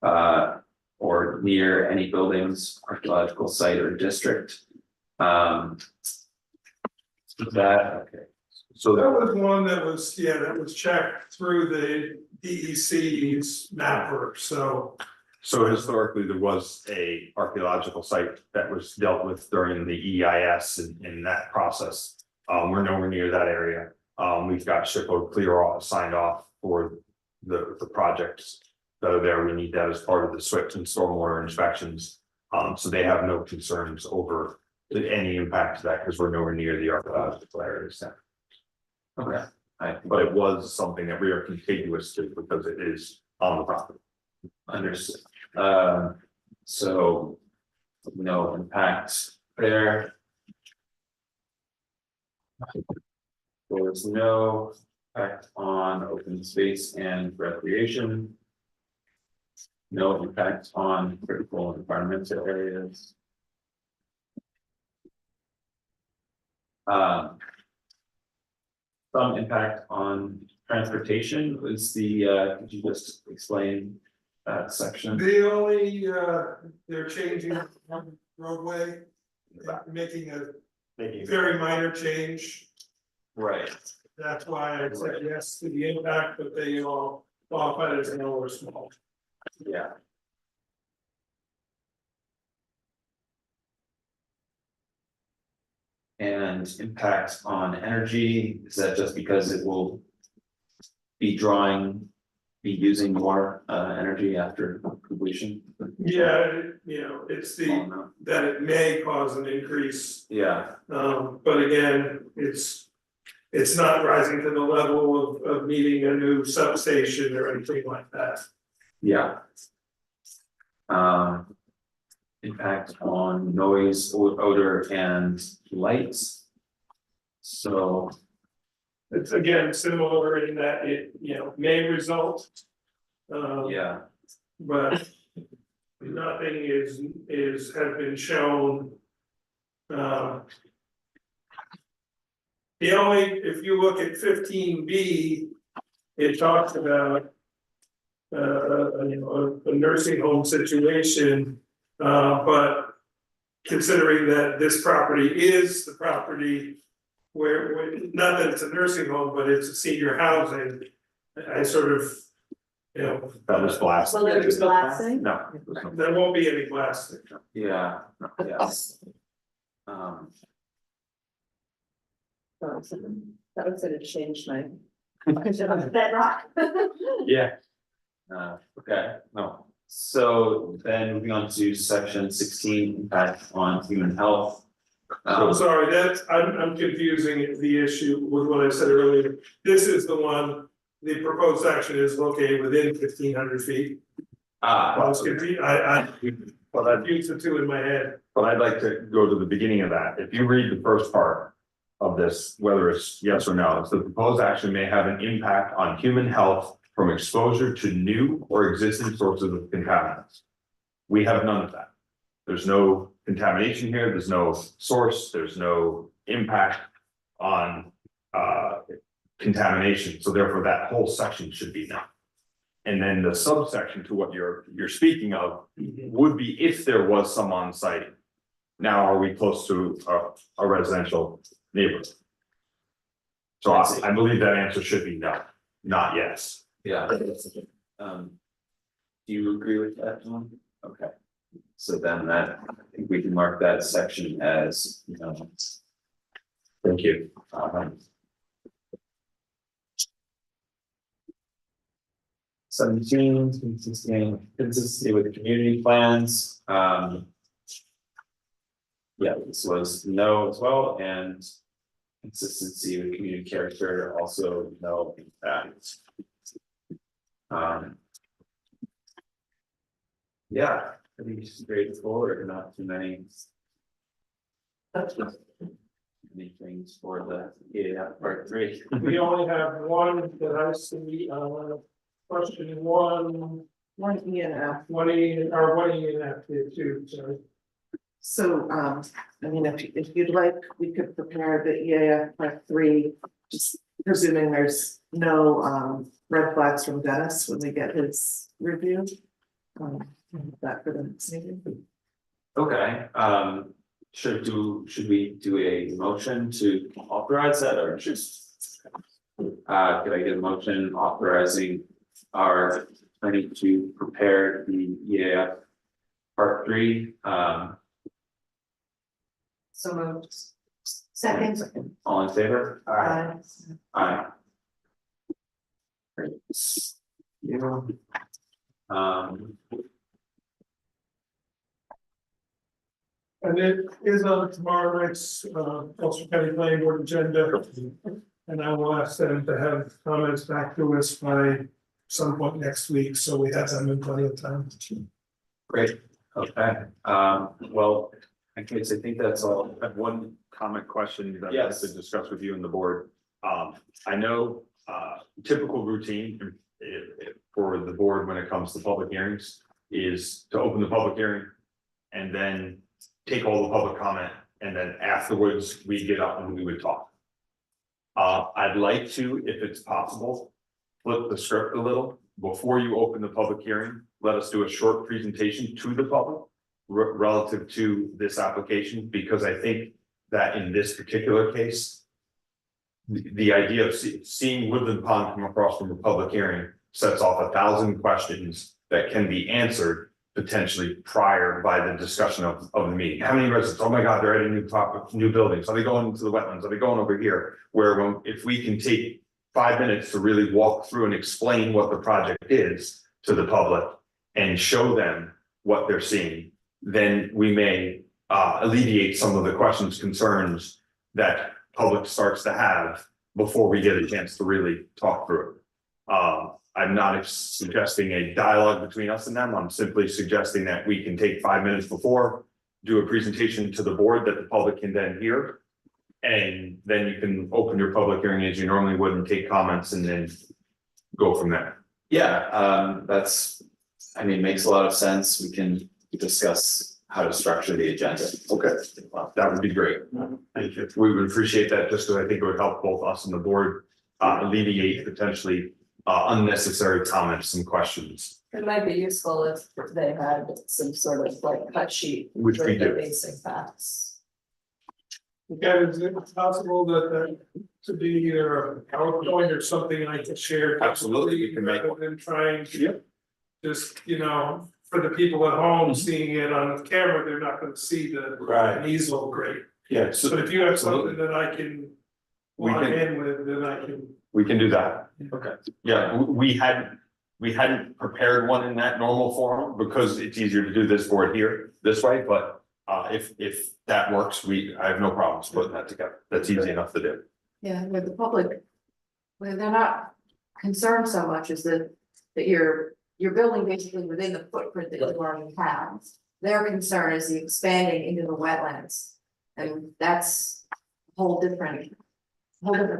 Speaker 2: or near any buildings, archaeological site or district. Okay.
Speaker 4: So that was one that was checked through the DEC's mapper, so.
Speaker 6: So historically, there was a archaeological site that was dealt with during the EIS in that process. We're nowhere near that area. We've got SHPO clear signed off for the projects that are there. We need that as part of the SWIP and stormwater inspections. So they have no concerns over any impact to that because we're nowhere near the archaeological areas.
Speaker 2: Okay.
Speaker 6: But it was something that we are contiguous to because it is on the property.
Speaker 2: Understood. So no impact there. There's no impact on open space and recreation. No impact on critical environmental areas. Some impact on transportation is could you just explain that section?
Speaker 4: The only, they're changing one roadway, making a very minor change.
Speaker 2: Right.
Speaker 4: That's why I said yes to the impact, but they all qualify as no or small.
Speaker 2: Yeah. And impact on energy, is that just because it will be using more energy after completion?
Speaker 4: Yeah, you know, it's
Speaker 2: Small
Speaker 4: the,
Speaker 2: amount.
Speaker 4: that it may cause an increase,
Speaker 2: Yeah,
Speaker 4: but again, it's not rising to the level of needing a new substation or anything like that.
Speaker 2: yeah. Impact on noise, odor and lights. So,
Speaker 4: It's again similar in that it, you know, may result.
Speaker 2: yeah,
Speaker 4: But nothing has been shown. The only, if you look at 15B, it talks about. You know, a nursing home situation, but. Considering that this property is the property where, not that it's a nursing home, but it's a senior housing. I sort of, you know,
Speaker 6: That was blasted.
Speaker 1: Well, there's blasting.
Speaker 6: No.
Speaker 4: there won't be any blasting.
Speaker 2: yeah, yeah.
Speaker 1: That was gonna change my. Bedrock.
Speaker 2: Yeah. Okay, no, so then moving on to section 16, impact on human health.
Speaker 4: I'm sorry, I'm confusing the issue with what I said earlier. This is the one, the proposed action is located within 1,500 feet. I was confused, I confused the two in my head.
Speaker 6: But I'd like to go to the beginning of that. If you read the first part of this, whether it's yes or no, it's the proposed action may have an impact on human health from exposure to new or existing sources of contaminants. We have none of that. There's no contamination here, there's no source, there's no impact on contamination, so therefore that whole section should be no. And then the subsection to what you're speaking of would be if there was some on site. Now, are we close to a residential neighborhood? So I believe that answer should be no, not yes.
Speaker 2: Yeah. Do you agree with that, Tom? Okay. So then that, I think we can mark that section as, you know.
Speaker 6: Thank you.
Speaker 2: 17, consistency with the community plans, yeah, this was no as well, and consistency with community character, also no impact. Yeah, I think it's straightforward, not too many. Many things for the, yeah, part 3.
Speaker 4: We only have one that I see, question one,
Speaker 5: One E and F.
Speaker 4: one E, or one E and F here too, sorry.
Speaker 5: So, I mean, if you'd like, we could prepare the EAF part 3, just presuming there's no, red flags from Dennis when we get his review. That for the next meeting.
Speaker 2: Okay, should we do a motion to authorize that or just? Could I get a motion authorizing our attorney to prepare the EAF part 3?
Speaker 1: So moved. Second.
Speaker 2: All in favor? Aye. Great. Yeah.
Speaker 4: And it is on tomorrow night's, Ulster County Planning Board agenda. And I will ask them to have comments back to us by some point next week, so we have them in plenty of time.
Speaker 2: Great, okay, well, I guess I think that's all.
Speaker 6: I have one comment question that I'd like
Speaker 2: Yes.
Speaker 6: to discuss with you and the board. I know, typical routine for the board when it comes to public hearings is to open the public hearing and then take all the public comment, and then afterwards we get up and we would talk. I'd like to, if it's possible, flip the script a little. Before you open the public hearing, let us do a short presentation to the public relative to this application, because I think that in this particular case, the idea of seeing Woodland Pond come across from a public hearing sets off 1,000 questions that can be answered potentially prior by the discussion of the meeting. How many residents? Oh my God, they're adding new buildings. Are they going into the wetlands? Are they going over here? If we can take 5 minutes to really walk through and explain what the project is to the public and show them what they're seeing, then we may alleviate some of the questions, concerns that public starts to have before we get a chance to really talk through it. I'm not suggesting a dialogue between us and them. I'm simply suggesting that we can take 5 minutes before, do a presentation to the board that the public can then hear. And then you can open your public hearing as you normally would and take comments and then go from there.
Speaker 2: Yeah, that's, I mean, makes a lot of sense. We can discuss how to structure the agenda.
Speaker 6: Okay, that would be great. Thank you. We would appreciate that just because I think it would help both us and the board alleviate potentially unnecessary comments and questions,
Speaker 1: It might be useful if they had some sort of like cut sheet.
Speaker 6: which we
Speaker 1: with the
Speaker 6: do.
Speaker 1: basic facts.
Speaker 4: Again, is it possible that to be either a PowerPoint or something I could share?
Speaker 6: Absolutely, we can make
Speaker 4: Rather than trying to
Speaker 6: Yep.
Speaker 4: just, for the people at home seeing it on camera, they're not gonna see the
Speaker 6: Right.
Speaker 4: an easel great.
Speaker 6: Yeah, so
Speaker 4: But if you have
Speaker 6: Absolutely.
Speaker 4: something that I can
Speaker 6: We
Speaker 4: log
Speaker 6: can-
Speaker 4: in with, then I can.
Speaker 6: we can do that. Okay. Yeah, we hadn't prepared one in that normal form because it's easier to do this board here this way, but if that works, I have no problems putting that together. That's easy enough to do.
Speaker 1: Yeah, with the public, well, they're not concerned so much as that you're building basically within the footprint that you already have. Their concern is the expanding into the wetlands, and that's a whole different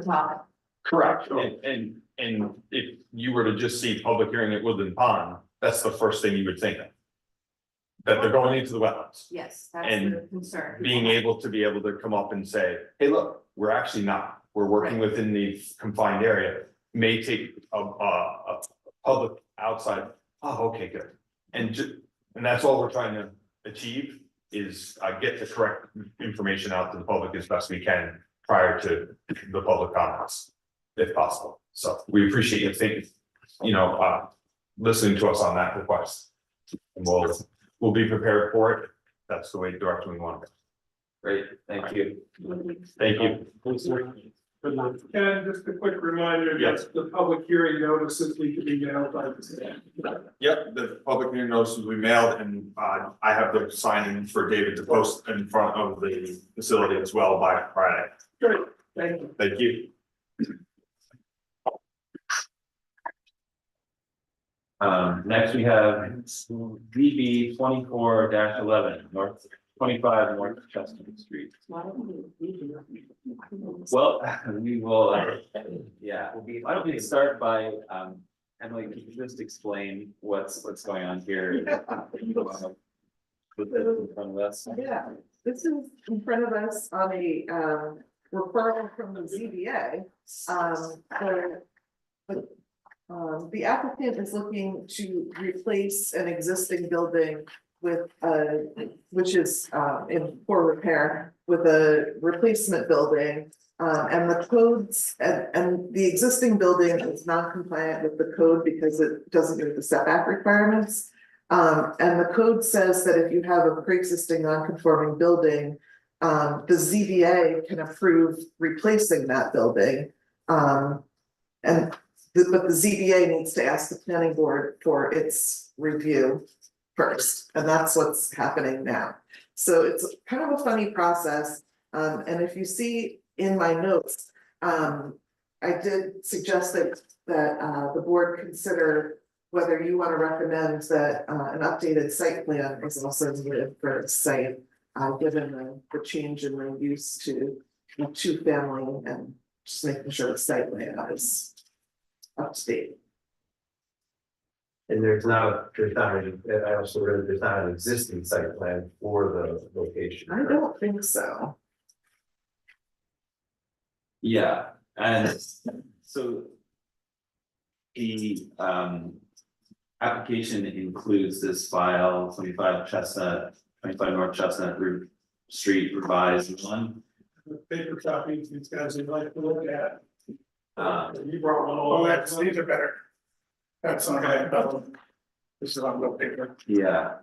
Speaker 1: topic.
Speaker 6: Correct. And if you were to just see public hearing at Woodland Pond, that's the first thing you would think of. That they're going into the wetlands.
Speaker 1: Yes, that's
Speaker 6: And
Speaker 1: the concern.
Speaker 6: Being able to come up and say, hey, look, we're actually not, we're working within the confined area. May take a public outside, oh, okay, good. And that's all we're trying to achieve is get the correct information out to the public as best we can prior to the public comments, if possible. So we appreciate you listening to us on that request. And we'll be prepared for it. That's the direction we want to go.
Speaker 2: Great, thank you.
Speaker 6: Thank you.
Speaker 4: And just a quick reminder,
Speaker 6: Yes.
Speaker 4: that the public hearing notices need to be mailed by today.
Speaker 6: Yep, the public hearing notices we mailed and I have the signing for David to post in front of the facility as well by Friday.
Speaker 4: Great, thank you.
Speaker 6: Thank you.
Speaker 2: Next we have VB 24-11, North 25 North Chestnut Street. Well, we will, yeah, why don't we start by, Emily, can you just explain what's going on here? With this in front of us.
Speaker 5: Yeah, this is in front of us on a referral from the ZBA. The applicant is looking to replace an existing building with which is in poor repair with a replacement building. And the codes and the existing building is non-compliant with the code because it doesn't meet the setback requirements. And the code says that if you have a pre-existing non-conforming building, the ZBA can approve replacing that building. But the ZBA needs to ask the planning board for its review first, and that's what's happening now. So it's kind of a funny process, and if you see in my notes, I did suggest that the board consider whether you want to recommend that an updated site plan is also needed for the site, given the change in the use to a 2-family and just making sure the site layout is up to date.
Speaker 3: And there's not I also read there's not an existing site plan for the location.
Speaker 5: I don't think so.
Speaker 2: Yeah, and so the application includes this file 25 North Chestnut Street revised one.
Speaker 4: Paper copies, these guys would like to look at.
Speaker 2: You
Speaker 4: brought one. Oh, these are better. That's okay. This is on real paper.
Speaker 2: Yeah.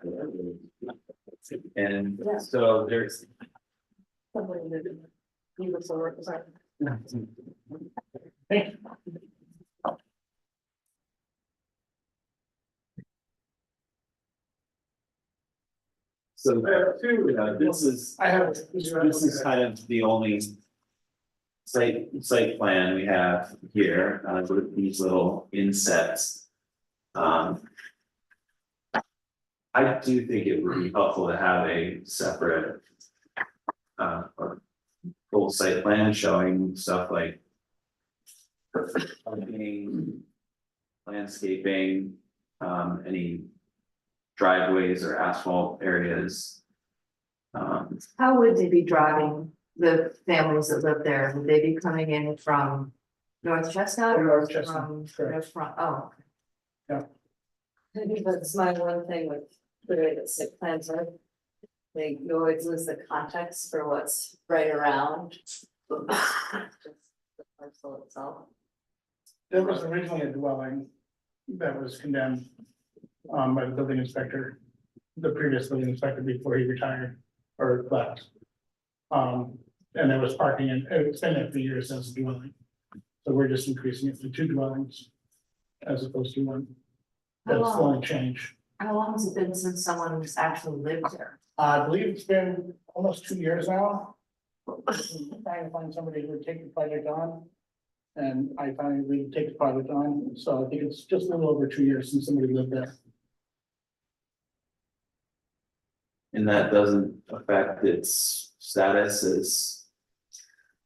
Speaker 2: And so there's. So,
Speaker 4: Two.
Speaker 2: this is,
Speaker 4: I have.
Speaker 2: this is kind of the only. Site plan we have here, with these little insets. I do think it would be helpful to have a separate. Or full site plan showing stuff like. Parking, landscaping, any driveways or asphalt areas.
Speaker 1: How would they be driving the families that live there? Would they be coming in from North Chestnut? or
Speaker 4: North Chestnut,
Speaker 1: From
Speaker 4: correct.
Speaker 1: the front, oh.
Speaker 4: Yeah.
Speaker 1: I think that's my one thing with the way that site plans are. They, you always lose the context for what's right around. Just the parcel itself.
Speaker 4: There was originally a dwelling that was condemned by the building inspector, the previous building inspector before he retired or left. And there was parking and it's been there for years as a dwelling. So we're just increasing it to 2 dwellings as opposed to 1. That's the only change.
Speaker 1: How long has it been since someone has actually lived there?
Speaker 4: I believe it's been almost 2 years now. Trying to find somebody who would take the project on. And I finally agreed to take the project on, so I think it's just a little over 2 years since somebody lived there.
Speaker 2: And that doesn't affect its status as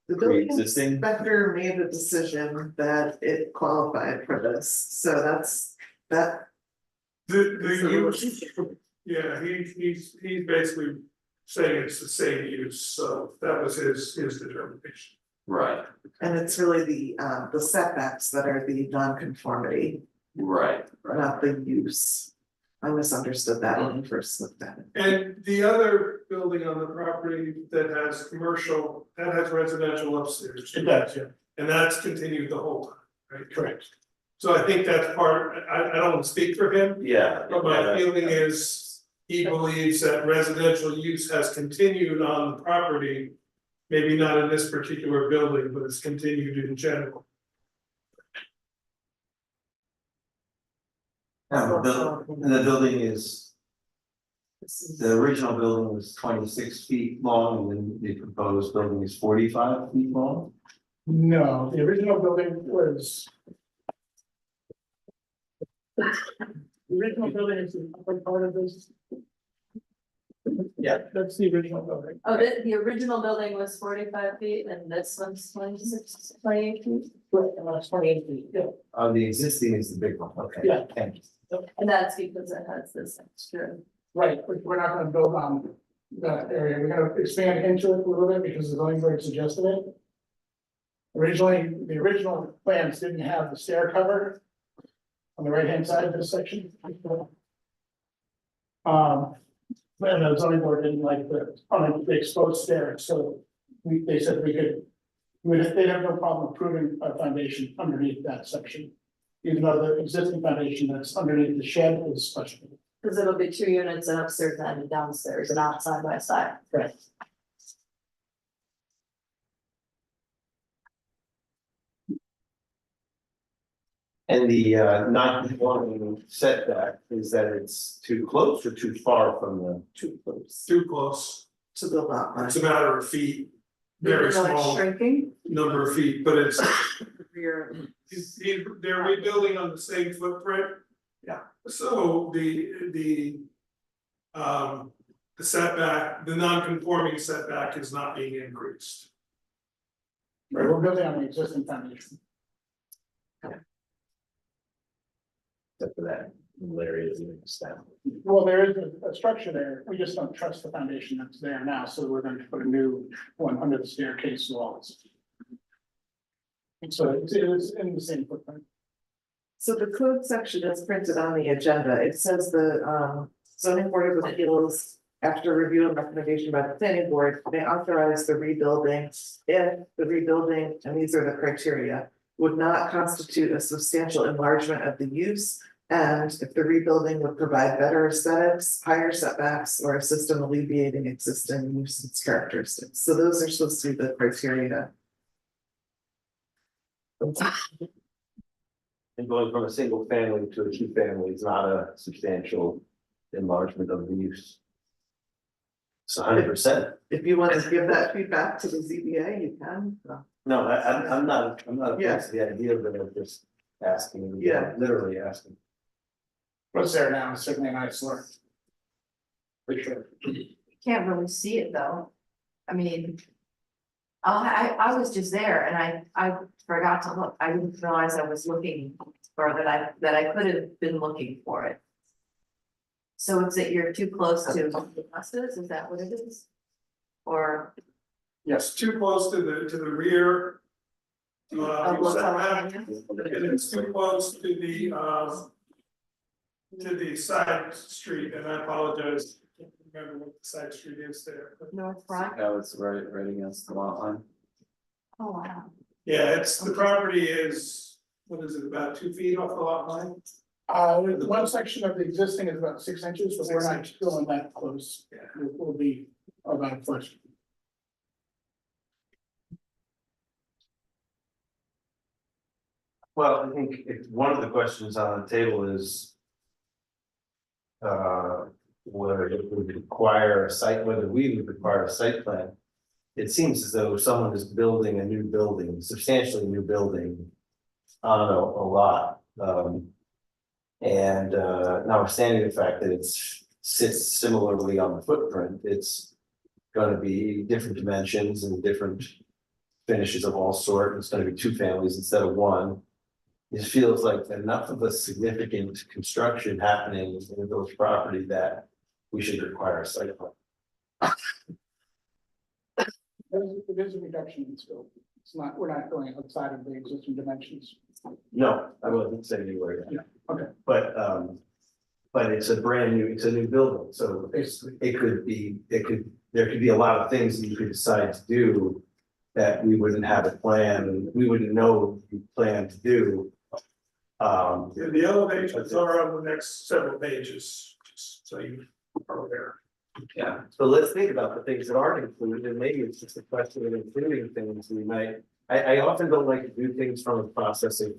Speaker 5: The building
Speaker 2: pre-existing.
Speaker 5: inspector made a decision that it qualified for this, so that's, that.
Speaker 4: The
Speaker 5: use-
Speaker 4: yeah, he's basically saying it's the same use, so that was his determination.
Speaker 2: Right,
Speaker 5: And it's really the setbacks that are the nonconformity,
Speaker 2: right,
Speaker 5: not the use. I misunderstood that when I first looked at it.
Speaker 4: And the other building on the property that has commercial, that has residential upstairs. It does, yeah. And that's continued the whole time, right? Correct. So I think that's part, I don't want to speak for him,
Speaker 2: yeah.
Speaker 4: but my feeling is he believes that residential use has continued on the property. Maybe not in this particular building, but it's continued in general.
Speaker 3: And the building is,
Speaker 1: This is-
Speaker 3: the original building was 26 feet long, and then the proposed building is 45 feet long.
Speaker 4: No, the original building was. The original building is the upper part of this.
Speaker 3: Yeah.
Speaker 4: That's the original building.
Speaker 1: Oh, the original building was 45 feet and this one's 28 feet?
Speaker 4: That's 28 feet. Yeah.
Speaker 3: The existing is the big one, okay.
Speaker 4: Yeah.
Speaker 3: Thank you.
Speaker 1: And that's because it has this extra.
Speaker 4: Right, we're not gonna build on that area, we're gonna expand into it a little bit because the zoning board suggested it. Originally, the original plans didn't have the stair cover. On the right hand side of this section. And the zoning board didn't like the exposed stairs, so they said we could. They'd have no problem approving a foundation underneath that section. Even though the existing foundation that's underneath the shed is special.
Speaker 1: Because it'll be 2 units, an upstairs and a downstairs, not side by side.
Speaker 4: Right.
Speaker 3: And the non-conforming setback, is that it's too close or too far from the?
Speaker 5: Too close
Speaker 4: Too close,
Speaker 5: to the lot line.
Speaker 4: it's a matter of feet, very
Speaker 1: Even though it's
Speaker 4: small
Speaker 1: Shrinking.
Speaker 4: number of feet, but it's,
Speaker 5: Rear-
Speaker 4: they're rebuilding on the same footprint.
Speaker 3: Yeah.
Speaker 4: So the setback, the non-conforming setback is not being increased. Right, we're building on the existing foundation.
Speaker 3: Except for that, Larry is in the
Speaker 4: Well, there is a structure there, we just don't trust the foundation that's there now, so we're going to put a new one under the staircase walls. So it's in the same footprint.
Speaker 5: So the code section is printed on the agenda. It says the zoning board of appeals, after review and recommendation by the planning board, may authorize the rebuilding if the rebuilding, and these are the criteria, would not constitute a substantial enlargement of the use. And if the rebuilding would provide better aesthetics, higher setbacks, or assist in alleviating existing nuisance characteristics. So those are supposed to be the criteria.
Speaker 3: And going from a single family to a 2 family is not a substantial enlargement of the use. It's 100%.
Speaker 5: If you want to give that feedback to the ZBA, you can.
Speaker 3: No, I'm not
Speaker 5: Yeah.
Speaker 3: against the idea of it, I'm just asking,
Speaker 5: Yeah.
Speaker 3: literally asking.
Speaker 4: What's there now, is certainly an eyesore. For sure.
Speaker 1: Can't really see it though. I mean. I was just there and I forgot to look, I didn't realize I was looking for that I could have been looking for it. So it's that you're too close to the buses, is that what it is? Or?
Speaker 4: Yes, too close to the rear.
Speaker 1: of what's on
Speaker 4: Setback,
Speaker 1: the
Speaker 4: and it's too close to the side street, and I apologize, I can't remember what the side street is there. but-
Speaker 1: North front?
Speaker 2: That was right against the lot line.
Speaker 1: Oh, wow.
Speaker 4: Yeah, the property is, what is it, about 2 feet off the lot line?
Speaker 8: One section of the existing is about 6 inches, but we're not going that close.
Speaker 4: Yeah.
Speaker 8: We'll be about a foot.
Speaker 3: Well, I think if one of the questions on the table is. Whether it would require a site, whether we would require a site plan. It seems as though someone is building a new building, substantially new building. On a lot, and notwithstanding the fact that sits similarly on the footprint, it's. Gonna be different dimensions and different finishes of all sort, it's gonna be 2 families instead of 1. It feels like enough of a significant construction happening in those property that we should require a site plan.
Speaker 8: There's a reduction in scope. It's not, we're not going outside of the existing dimensions.
Speaker 3: No, I wasn't saying anywhere.
Speaker 8: Yeah, okay.
Speaker 3: But it's a brand new, it's a new building, so there could be a lot of things that you could decide to do. That we wouldn't have a plan, we wouldn't know what you plan to do.
Speaker 4: The elevations are on the next several pages, just so you are aware.
Speaker 2: Yeah,
Speaker 3: So let's think about the things that aren't included, and maybe it's just a question of including things we might. I often don't like to do things from a process of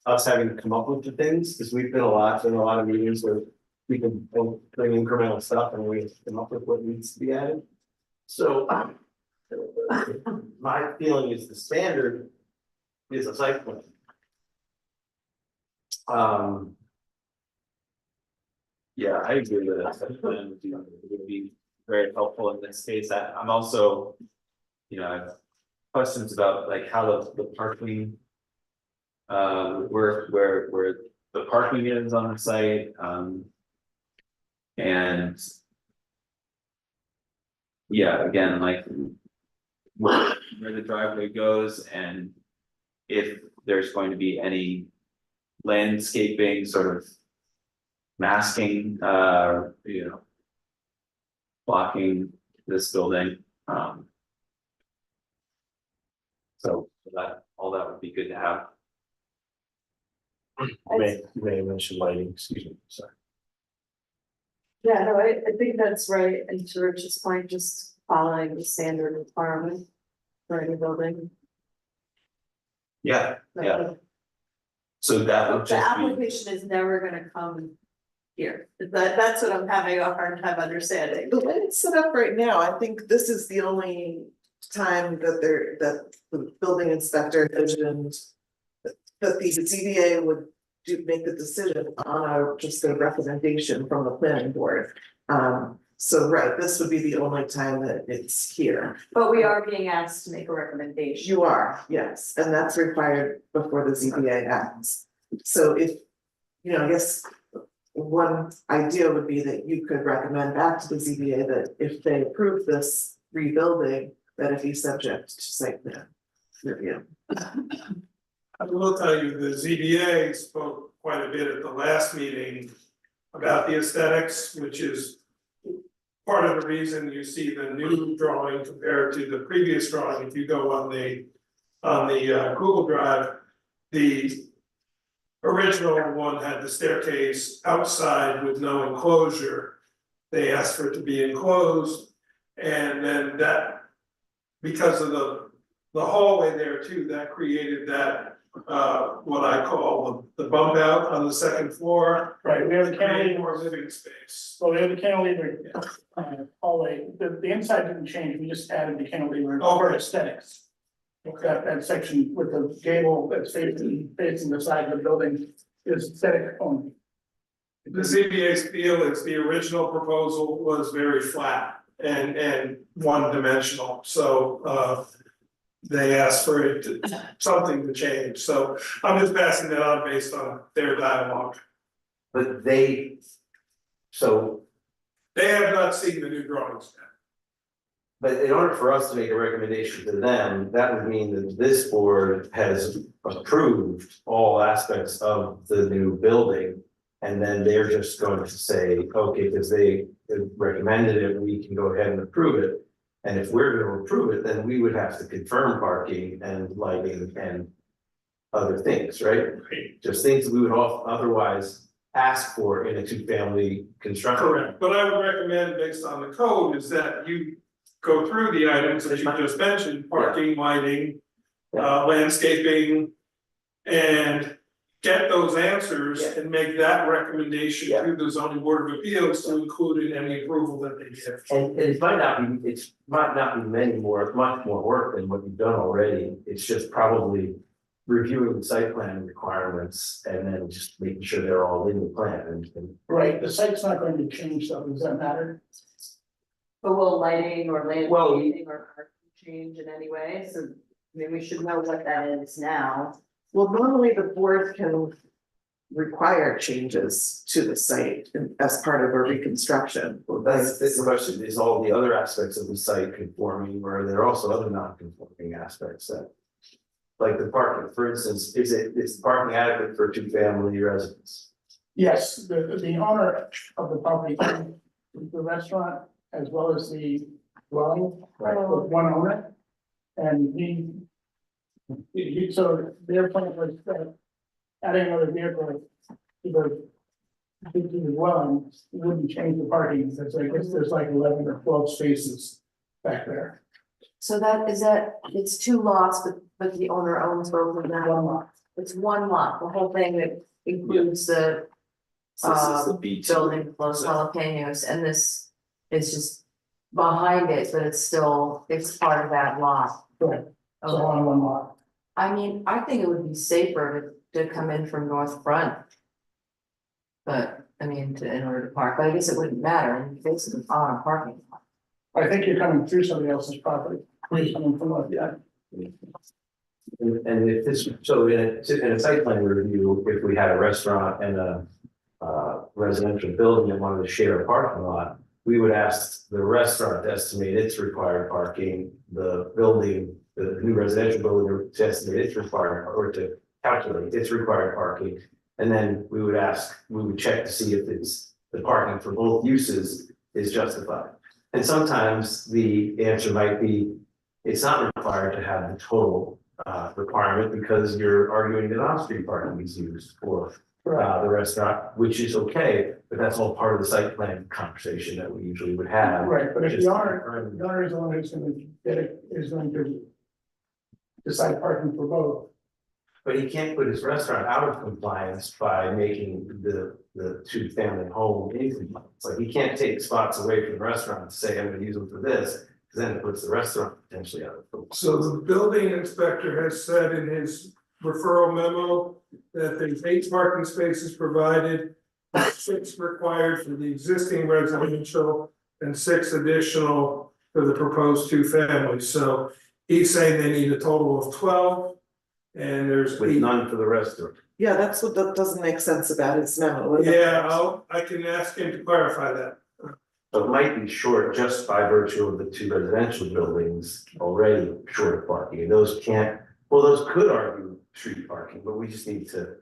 Speaker 3: us having to come up with the things, because we've been in a lot of meetings where we can bring incremental stuff and we come up with what needs to be added. So my feeling is the standard is a site plan.
Speaker 2: yeah, I agree with that, site plan would be very helpful in this case, I'm also. I have questions about like how the parking. Where the parking is on the site, and. Yeah, again, like. Where the driveway goes and. If there's going to be any. Landscaping sort of. Masking, blocking this building, So all that would be good to have.
Speaker 3: You may have mentioned lighting, excuse me, sorry.
Speaker 1: Yeah, no, I think that's right, and to Rich's point, just following the standard requirement for any building.
Speaker 2: Yeah, yeah, so that would
Speaker 1: The
Speaker 2: just be,
Speaker 1: application is never gonna come here, that's what I'm having a hard time understanding.
Speaker 5: The way it's set up right now, I think this is the only time that the building inspector envisioned. That the ZBA would make the decision on just a recommendation from the planning board. So right, this would be the only time that it's here.
Speaker 1: But we are being asked to make a recommendation.
Speaker 5: You are, yes, and that's required before the ZBA acts. So if, I guess. One idea would be that you could recommend back to the ZBA that if they approve this rebuilding, that it be subject to site plan review.
Speaker 4: I will tell you, the ZBA spoke quite a bit at the last meeting about the aesthetics, which is part of the reason you see the new drawing compared to the previous drawing. If you go on the Google Drive, the original one had the staircase outside with no enclosure. They asked for it to be enclosed, and then that, because of the hallway there too, that created that what I call the bump out on the second floor.
Speaker 8: Right, we have the
Speaker 4: Create
Speaker 8: cantilever,
Speaker 4: more living space.
Speaker 8: so we have the cantilever, hallway, the inside didn't change, we just added the cantilever for aesthetics. That section with the gable that's facing the side of the building is aesthetic only.
Speaker 4: The ZBA's feel is the original proposal was very flat and one dimensional, so they asked for it to, something to change, so I'm just passing that on based on their dialogue.
Speaker 3: But they, so,
Speaker 4: They have not seen the new drawings yet.
Speaker 3: but in order for us to make a recommendation to them, that would mean that this board has approved all aspects of the new building. And then they're just going to say, okay, because they recommended it, we can go ahead and approve it. And if we're gonna approve it, then we would have to confirm parking and lighting and other things, right? Just things we would otherwise ask for in a two-family construction.
Speaker 4: Correct, but I would recommend, based on the code, is that you go through the items that you just mentioned, parking, lighting, landscaping. And get those answers and make that recommendation to the zoning board of appeals to include in any approval that they give.
Speaker 3: And it might not be, much more work than what you've done already. It's just probably reviewing the site plan requirements and then just making sure they're all in the plan and.
Speaker 8: Right, the site's not going to change, so does that matter?
Speaker 1: But will lighting or
Speaker 3: Well,
Speaker 1: landscaping or parking change in any way? So, I mean, we should know what that is now.
Speaker 5: Well, normally the board can require changes to the site as part of a reconstruction.
Speaker 3: Well, that's the question, is all the other aspects of the site conforming, or are there also other non-conforming aspects that? Like the parking, for instance, is parking adequate for two-family residents?
Speaker 8: Yes, the owner of the property, the restaurant, as well as the dwelling, with one owner. And so their plan was adding another vehicle to the dwelling wouldn't change the parking, because I guess there's like 11 or 12 spaces back there.
Speaker 1: So it's two lots, but the owner owns both of them.
Speaker 8: One lot.
Speaker 1: It's one lot, the whole thing that includes the
Speaker 6: So this is the B2.
Speaker 1: building Los Jalapenos, and this is just behind it, but it's part of that lot.
Speaker 8: Right, so
Speaker 1: Okay.
Speaker 8: on one lot.
Speaker 1: I mean, I think it would be safer to come in from North Front. But, I mean, in order to park, but I guess it wouldn't matter, and basically on a parking lot.
Speaker 8: I think you're coming through somebody else's property, you're coming from a, yeah.
Speaker 3: And if this, so in a site plan review, if we had a restaurant and a residential building and wanted to share a parking lot, we would ask the restaurant to estimate its required parking, the building, the new residential building to estimate its required, or to calculate its required parking. And then we would check to see if the parking for both uses is justified. And sometimes the answer might be, it's not required to have the total requirement because you're arguing that on-street parking is used for the restaurant, which is okay, but that's all part of the site plan conversation that we usually would have.
Speaker 8: Right, but if
Speaker 3: Just
Speaker 8: the owner is the one who's going to get it, is going to decide parking for both.
Speaker 3: But he can't put his restaurant out of compliance by making the two-family home in compliance. Like he can't take spots away from the restaurant and say, I'm gonna use them for this, because then it puts the restaurant potentially out of compliance.
Speaker 4: So the building inspector has said in his referral memo that there's 8 parking spaces provided, 6 required for the existing residential and 6 additional for the proposed two families. So he's saying they need a total of 12. And there's
Speaker 3: With
Speaker 4: 8.
Speaker 3: none for the restaurant.
Speaker 5: Yeah, that's what that doesn't make sense about his memo.
Speaker 4: Yeah, I can ask him to clarify that.
Speaker 3: So it might be short just by virtue of the 2 residential buildings already short of parking, and those could argue street parking, but we just need to.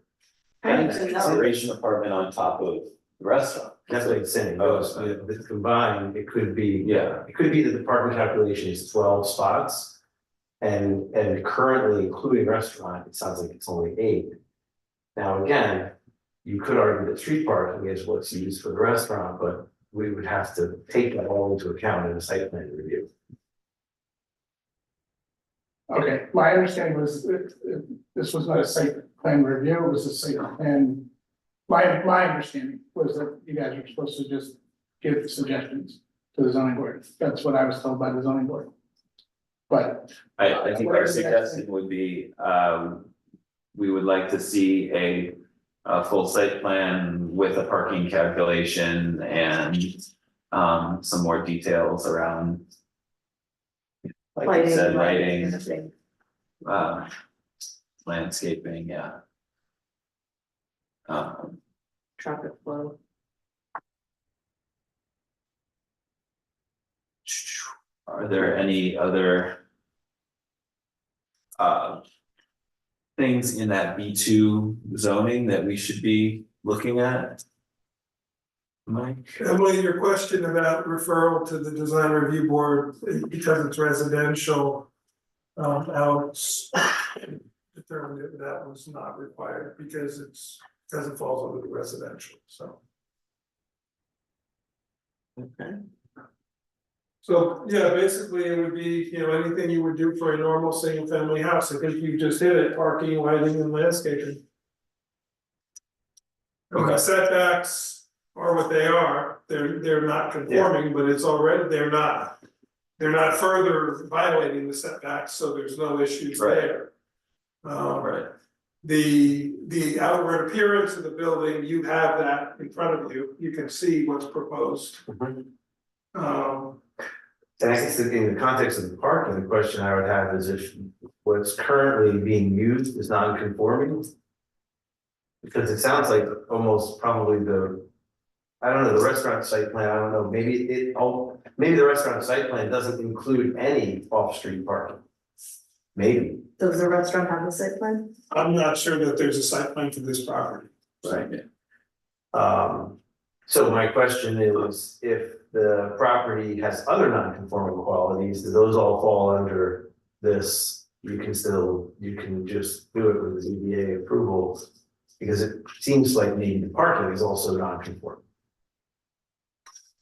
Speaker 1: I need to know.
Speaker 2: Consideration apartment on top of the restaurant.
Speaker 3: That's what it's saying, those, the combined, it could be that the parking calculation is 12 spots. And currently, including restaurant, it sounds like it's only 8. Now, again, you could argue that street parking is what's used for the restaurant, but we would have to take that all into account in a site plan review.
Speaker 8: Okay, my understanding was that this was not a site plan review, it was a site plan. My understanding was that you guys were supposed to just give suggestions to the zoning board. That's what I was told by the zoning board. But
Speaker 2: I think our suggestion would be, we would like to see a full site plan with a parking calculation and, some more details around. Like you said, lighting, landscaping, yeah.
Speaker 1: Traffic flow.
Speaker 2: Are there any other things in that B2 zoning that we should be looking at? Mike?
Speaker 4: Emily, your question about referral to the design review board, because it's residential. Alex determined that that was not required because it falls under the residential, so.
Speaker 5: Okay.
Speaker 4: So, yeah, basically it would be, anything you would do for a normal single family house, I think you just hit it, parking, lighting and landscaping.
Speaker 2: Okay.
Speaker 4: The setbacks are what they are, they're not conforming, but it's already, they're not further violating the setbacks, so there's no issues
Speaker 2: Right.
Speaker 4: there.
Speaker 2: Right,
Speaker 4: The outward appearance of the building, you have that in front of you, you can see what's proposed.
Speaker 3: And I guess that in the context of the parking, the question I would have is if what's currently being used is non-conforming. Because it sounds like almost probably I don't know, the restaurant site plan, I don't know, maybe the restaurant site plan doesn't include any off-street parking. Maybe,
Speaker 1: Does the restaurant have a site plan?
Speaker 4: I'm not sure that there's a site plan for this property.
Speaker 3: right? So my question is, if the property has other non-conforming qualities, do those all fall under this? You can just do it with the ZBA approval, because it seems like maybe the parking is also non-conforming.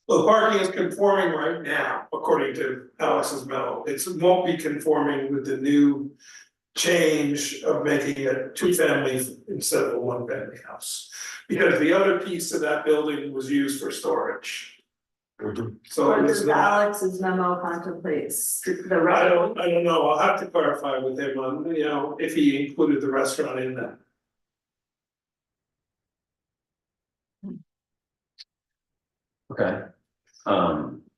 Speaker 4: Well, the parking is conforming right now, according to Alex's memo, it won't be conforming with the new change of making it 2-family instead of a 1-family house. Because the other piece of that building was used for storage. So
Speaker 1: Or
Speaker 4: it's
Speaker 1: does
Speaker 4: not,
Speaker 1: Alex's memo contemplates the
Speaker 4: I
Speaker 1: restaurant?
Speaker 4: don't know, I'll have to clarify with him on, if he included the restaurant in that.
Speaker 2: okay.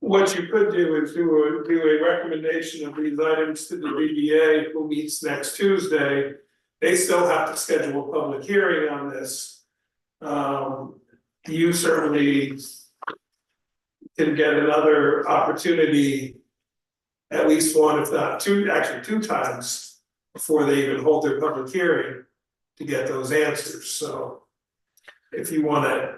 Speaker 4: What you could do is do a recommendation of these items to the ZBA, who meets next Tuesday. They still have to schedule a public hearing on this. You certainly can get another opportunity, at least one, if not two, actually 2 times, before they even hold their public hearing to get those answers, so if you wanna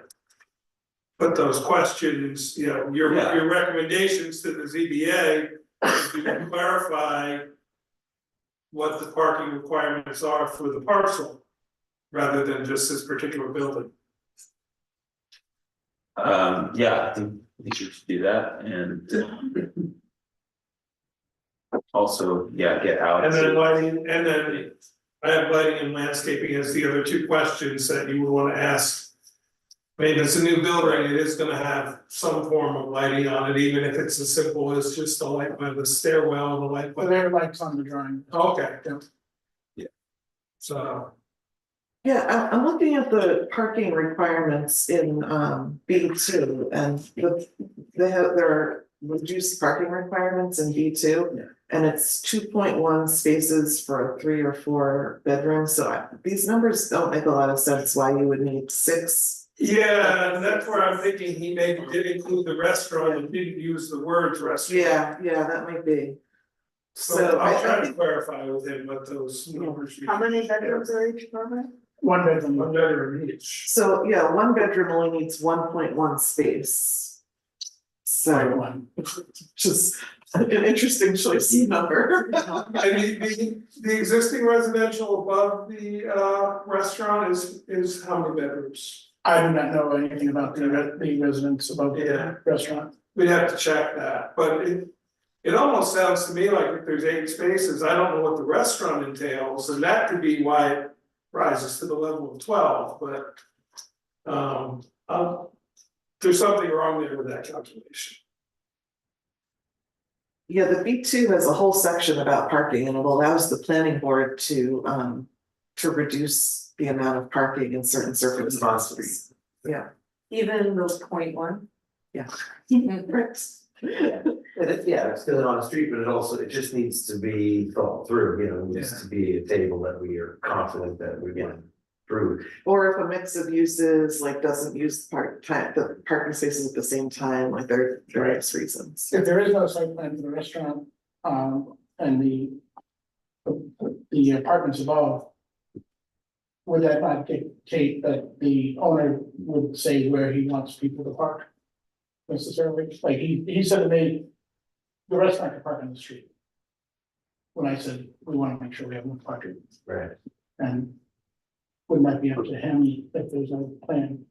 Speaker 4: put those questions, your recommendations to the ZBA, if you can clarify what the parking requirements are for the parcel, rather than just this particular building.
Speaker 2: Yeah, I think we should do that and. Also, yeah, get Alex.
Speaker 4: And then lighting, and then I have lighting and landscaping as the other 2 questions that you would wanna ask. I mean, it's a new building, it is gonna have some form of lighting on it, even if it's as simple as just the light by the stairwell and the light by
Speaker 8: but there are lights on the drawing.
Speaker 4: Okay.
Speaker 2: Yeah.
Speaker 4: So,
Speaker 5: Yeah, I'm looking at the parking requirements in B2 and there are reduced parking requirements in B2. And it's 2.1 spaces for 3 or 4 bedrooms, so these numbers don't make a lot of sense why you would need 6.
Speaker 4: yeah, and that's where I'm thinking he maybe did include the restaurant and didn't use the words restaurant.
Speaker 5: Yeah, that might be.
Speaker 4: So I'll
Speaker 5: I
Speaker 4: try to
Speaker 5: think-
Speaker 4: clarify with him what those numbers mean.
Speaker 1: How many bedrooms are each apartment?
Speaker 8: 1 bedroom.
Speaker 4: One bedroom each.
Speaker 5: So, yeah, 1 bedroom only needs 1.1 space. So,
Speaker 8: One.
Speaker 5: just an interesting choice of number.
Speaker 4: And the existing residential above the restaurant is how many bedrooms?
Speaker 8: I do not know anything about the residents above
Speaker 4: Yeah.
Speaker 8: the restaurant.
Speaker 4: We'd have to check that, but it almost sounds to me like if there's 8 spaces, I don't know what the restaurant entails, and that could be why it rises to the level of 12, but. There's something wrong there with that calculation.
Speaker 5: Yeah, the B2 has a whole section about parking and it allows the planning board to reduce the amount of parking in certain circumstances. Yeah.
Speaker 1: Even those 0.1.
Speaker 5: Yeah.
Speaker 3: And it's still on the street, but it just needs to be thought through, it needs to be a table that we are confident that we're getting through.
Speaker 5: Or if a mix of uses like doesn't use the parking spaces at the same time, like there are various reasons.
Speaker 8: If there is no site plan for the restaurant, and the apartments above. Would that not dictate that the owner would say where he wants people to park? Necessarily, like he said to me, the restaurant can park on the street. When I said, we want to make sure we have enough parking,
Speaker 3: Right.
Speaker 8: and wouldn't that be up to him if there's no plan?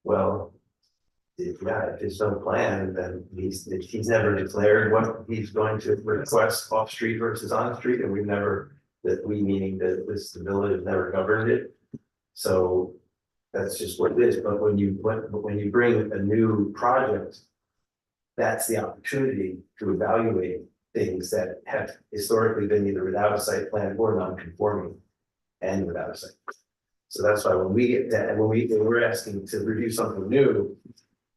Speaker 3: Well, if there's no plan, then he's never declared what he's going to request off street versus on street, and we've never, meaning that the village has never governed it. So that's just what it is, but when you bring a new project, that's the opportunity to evaluate things that have historically been either without a site plan or non-conforming and without a site. So that's why when we get that, and when we're asking to review something new,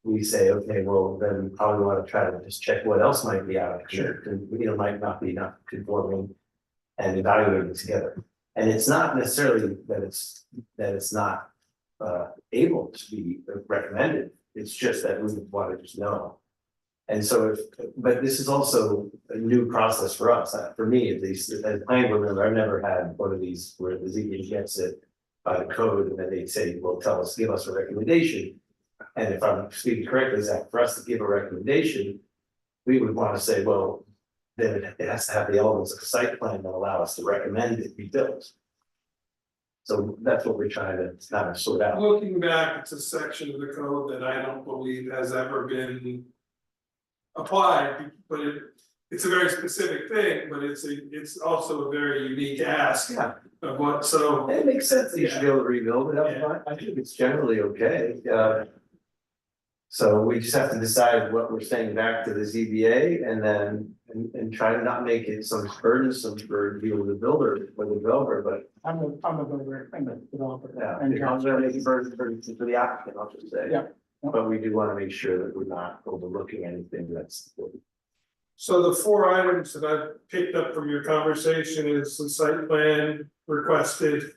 Speaker 3: we say, okay, well, then we probably want to try to just check what else might be out there, and might not be not conforming, and evaluate it together. And it's not necessarily that it's not able to be recommended. It's just that we want to just know. And so but this is also a new process for us, for me at least, as a planning board member, I've never had one of these where the ZBA gets it by the code and then they say, well, give us a recommendation. And if I'm speaking correctly, Zach, for us to give a recommendation, we would want to say, well, then it has to have the elements of a site plan that allow us to recommend it be built. So that's what we're trying to kind of sort out.
Speaker 4: Looking back, it's a section of the code that I don't believe has ever been applied, but it's a very specific thing, but it's also a very unique ask of what, so.
Speaker 3: It makes sense that you should be able to rebuild it. I think it's generally okay. So we just have to decide what we're saying back to the ZBA and then and try to not make it some burdensome for you, the builder or the developer, but.
Speaker 8: I'm the builder and the developer.
Speaker 3: Yeah,
Speaker 8: And
Speaker 3: it comes to make it burdensome for the applicant, I'll just say.
Speaker 8: Yeah.
Speaker 3: But we do want to make sure that we're not overlooking anything that's.
Speaker 4: So the 4 items that I picked up from your conversation is the site plan requested,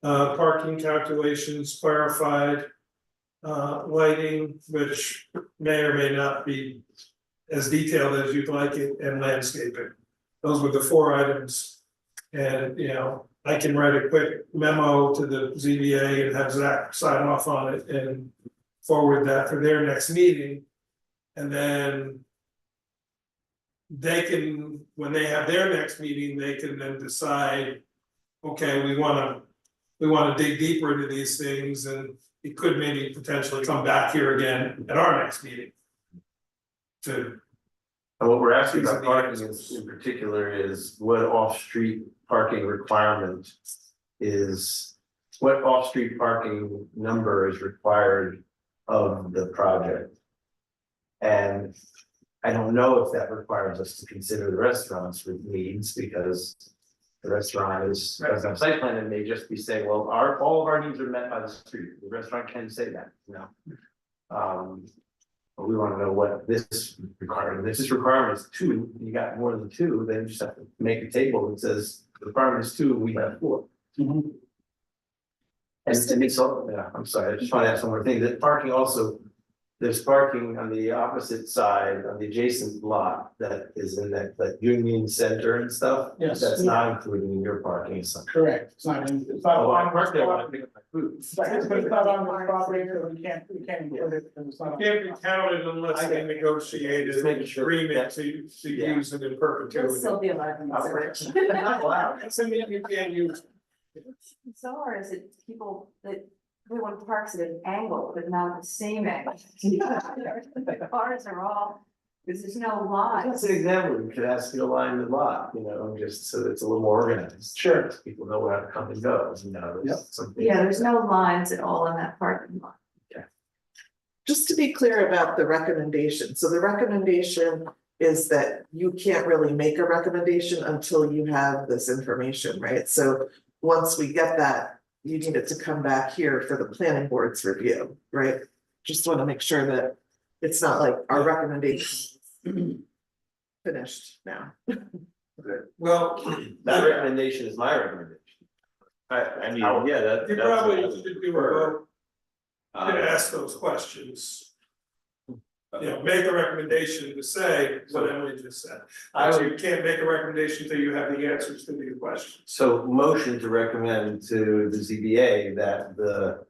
Speaker 4: parking calculations clarified. Lighting, which may or may not be as detailed as you'd like it, and landscaping. Those were the 4 items. And, I can write a quick memo to the ZBA and have Zach sign off on it and forward that for their next meeting. And then they can, when they have their next meeting, they can then decide, okay, we wanna dig deeper into these things, and it could maybe potentially come back here again at our next meeting. And
Speaker 3: what we're asking about parking in particular is what off-street parking requirement is. What off-street parking number is required of the project? And I don't know if that requires us to consider the restaurants with needs, because the restaurant is, as I'm site plan, and may just be saying, well, all of our needs are met by the street, the restaurant can say that, but we want to know what this requirement, if this requirement is 2, you got more than 2, then you just have to make a table that says the requirement is 2, we have 4. And it's all, I'm sorry, I just want to add some more things, that parking also. There's parking on the opposite side, on the adjacent lot that is in that Union Center and stuff.
Speaker 8: Yes.
Speaker 3: That's not included in your parking, so.
Speaker 8: correct, it's not on.
Speaker 3: Oh, I parked there when I pick up my food.
Speaker 8: It's not on the property, so we can't include it, because it's not.
Speaker 4: can't be counted unless they negotiated
Speaker 3: Just
Speaker 4: an
Speaker 3: making sure
Speaker 4: agreement to
Speaker 3: Yeah.
Speaker 4: use it in
Speaker 1: You'll
Speaker 4: perpetuity.
Speaker 1: still be allowed in this section.
Speaker 3: Not allowed.
Speaker 4: That's something you can't use.
Speaker 1: So, or is it people that everyone parks at an angle, but not the same angle? The cars are all because there's no lot.
Speaker 3: That's an example, we could ask you to line the lot, just so that it's a little more organized.
Speaker 8: Sure.
Speaker 3: People know where to come and go, there's something.
Speaker 1: Yeah, there's no lines at all in that parking lot.
Speaker 5: Just to be clear about the recommendation, so the recommendation is that you can't really make a recommendation until you have this information, right? So once we get that, you need it to come back here for the planning board's review, right? Just want to make sure that it's not like our recommendation is finished now.
Speaker 4: Well,
Speaker 3: That recommendation is my recommendation.
Speaker 2: I mean, yeah, that.
Speaker 4: you
Speaker 2: that's what I
Speaker 4: probably
Speaker 2: would
Speaker 4: should do a
Speaker 2: prefer.
Speaker 4: vote to ask those questions. Make a recommendation to say what Emily just said.
Speaker 3: I
Speaker 4: So
Speaker 3: would,
Speaker 4: you can't make a recommendation until you have the answers to these questions.
Speaker 3: so motion to recommend to the ZBA that the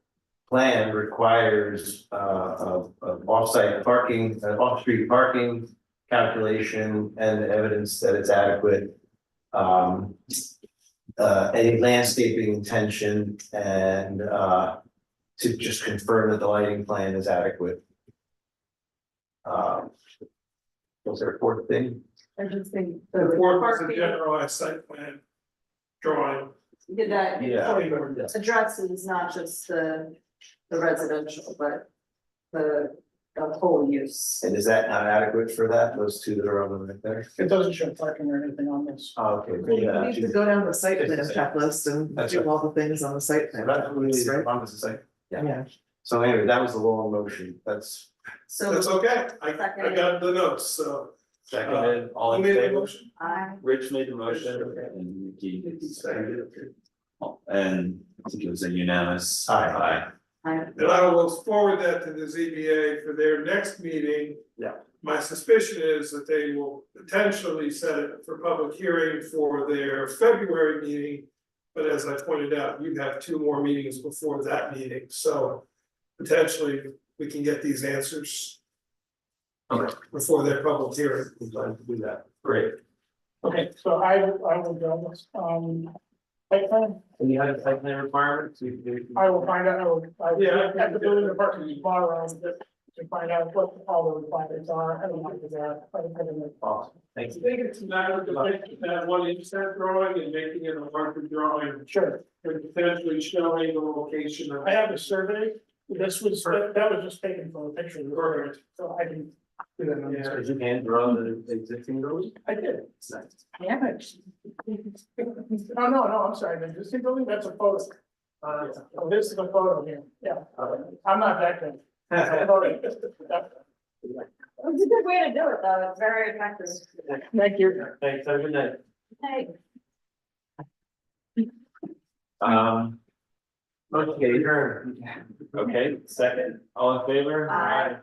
Speaker 3: plan requires of off-site parking, off-street parking calculation and evidence that it's adequate. Any landscaping intention and to just confirm that the lighting plan is adequate. Was there a fourth thing?
Speaker 1: I just think.
Speaker 4: The fourth was a
Speaker 1: parking,
Speaker 4: generalized site plan drawing.
Speaker 1: that
Speaker 3: Yeah.
Speaker 1: addresses not just the residential, but the whole use.
Speaker 3: And is that not adequate for that, those two that are on the right there?
Speaker 8: It doesn't show parking or anything on this.
Speaker 3: Oh, okay.
Speaker 5: You need to go down the site plan
Speaker 3: That's
Speaker 5: checklist and
Speaker 3: That's
Speaker 5: do
Speaker 3: right.
Speaker 5: all the things on the site plan.
Speaker 3: That's really
Speaker 5: checklist,
Speaker 3: the
Speaker 5: right?
Speaker 3: promise to say.
Speaker 5: Yeah.
Speaker 3: So anyway, that was the long motion, that's
Speaker 1: So
Speaker 4: That's okay, I got the notes, so.
Speaker 2: Seconded, all
Speaker 4: Who
Speaker 2: in
Speaker 4: made the
Speaker 2: favor?
Speaker 4: motion?
Speaker 1: I,
Speaker 2: Rich made the motion and Nikki seconded. And I think it was a unanimous.
Speaker 3: Aye.
Speaker 4: And I will forward that to the ZBA for their next meeting.
Speaker 3: Yeah.
Speaker 4: My suspicion is that they will potentially set it for public hearing for their February meeting. But as I pointed out, you have 2 more meetings before that meeting, so potentially we can get these answers.
Speaker 3: Okay.
Speaker 4: Before their public hearing.
Speaker 3: I'm glad to do that.
Speaker 2: Great.
Speaker 8: Okay, so I will go this, site plan,
Speaker 2: And you had a site plan requirements?
Speaker 8: I will find out, I will,
Speaker 4: Yeah.
Speaker 8: at the building department tomorrow, to find out what all the requirements are, I don't know, I don't know.
Speaker 3: Awesome, thank
Speaker 4: I
Speaker 3: you.
Speaker 4: think it's a matter of taking that 1-inch drawing and making it a larger drawing,
Speaker 8: Sure,
Speaker 4: and potentially showing the location of.
Speaker 8: I have a survey, this was, that was just taken from a picture,
Speaker 4: Perfect.
Speaker 8: so I can do that on this.
Speaker 3: Did you hand draw the existing building?
Speaker 8: I did.
Speaker 1: yeah,
Speaker 8: Oh, no, I'm sorry, the existing building, that's a photo. Oh, this is a photo here, yeah, I'm not that good.
Speaker 1: it's a good way to do it, though, it's very effective.
Speaker 8: Thank you.
Speaker 3: Thanks, have a good night.
Speaker 1: Hey.
Speaker 2: Okay, okay, second, all in favor?
Speaker 1: Aye.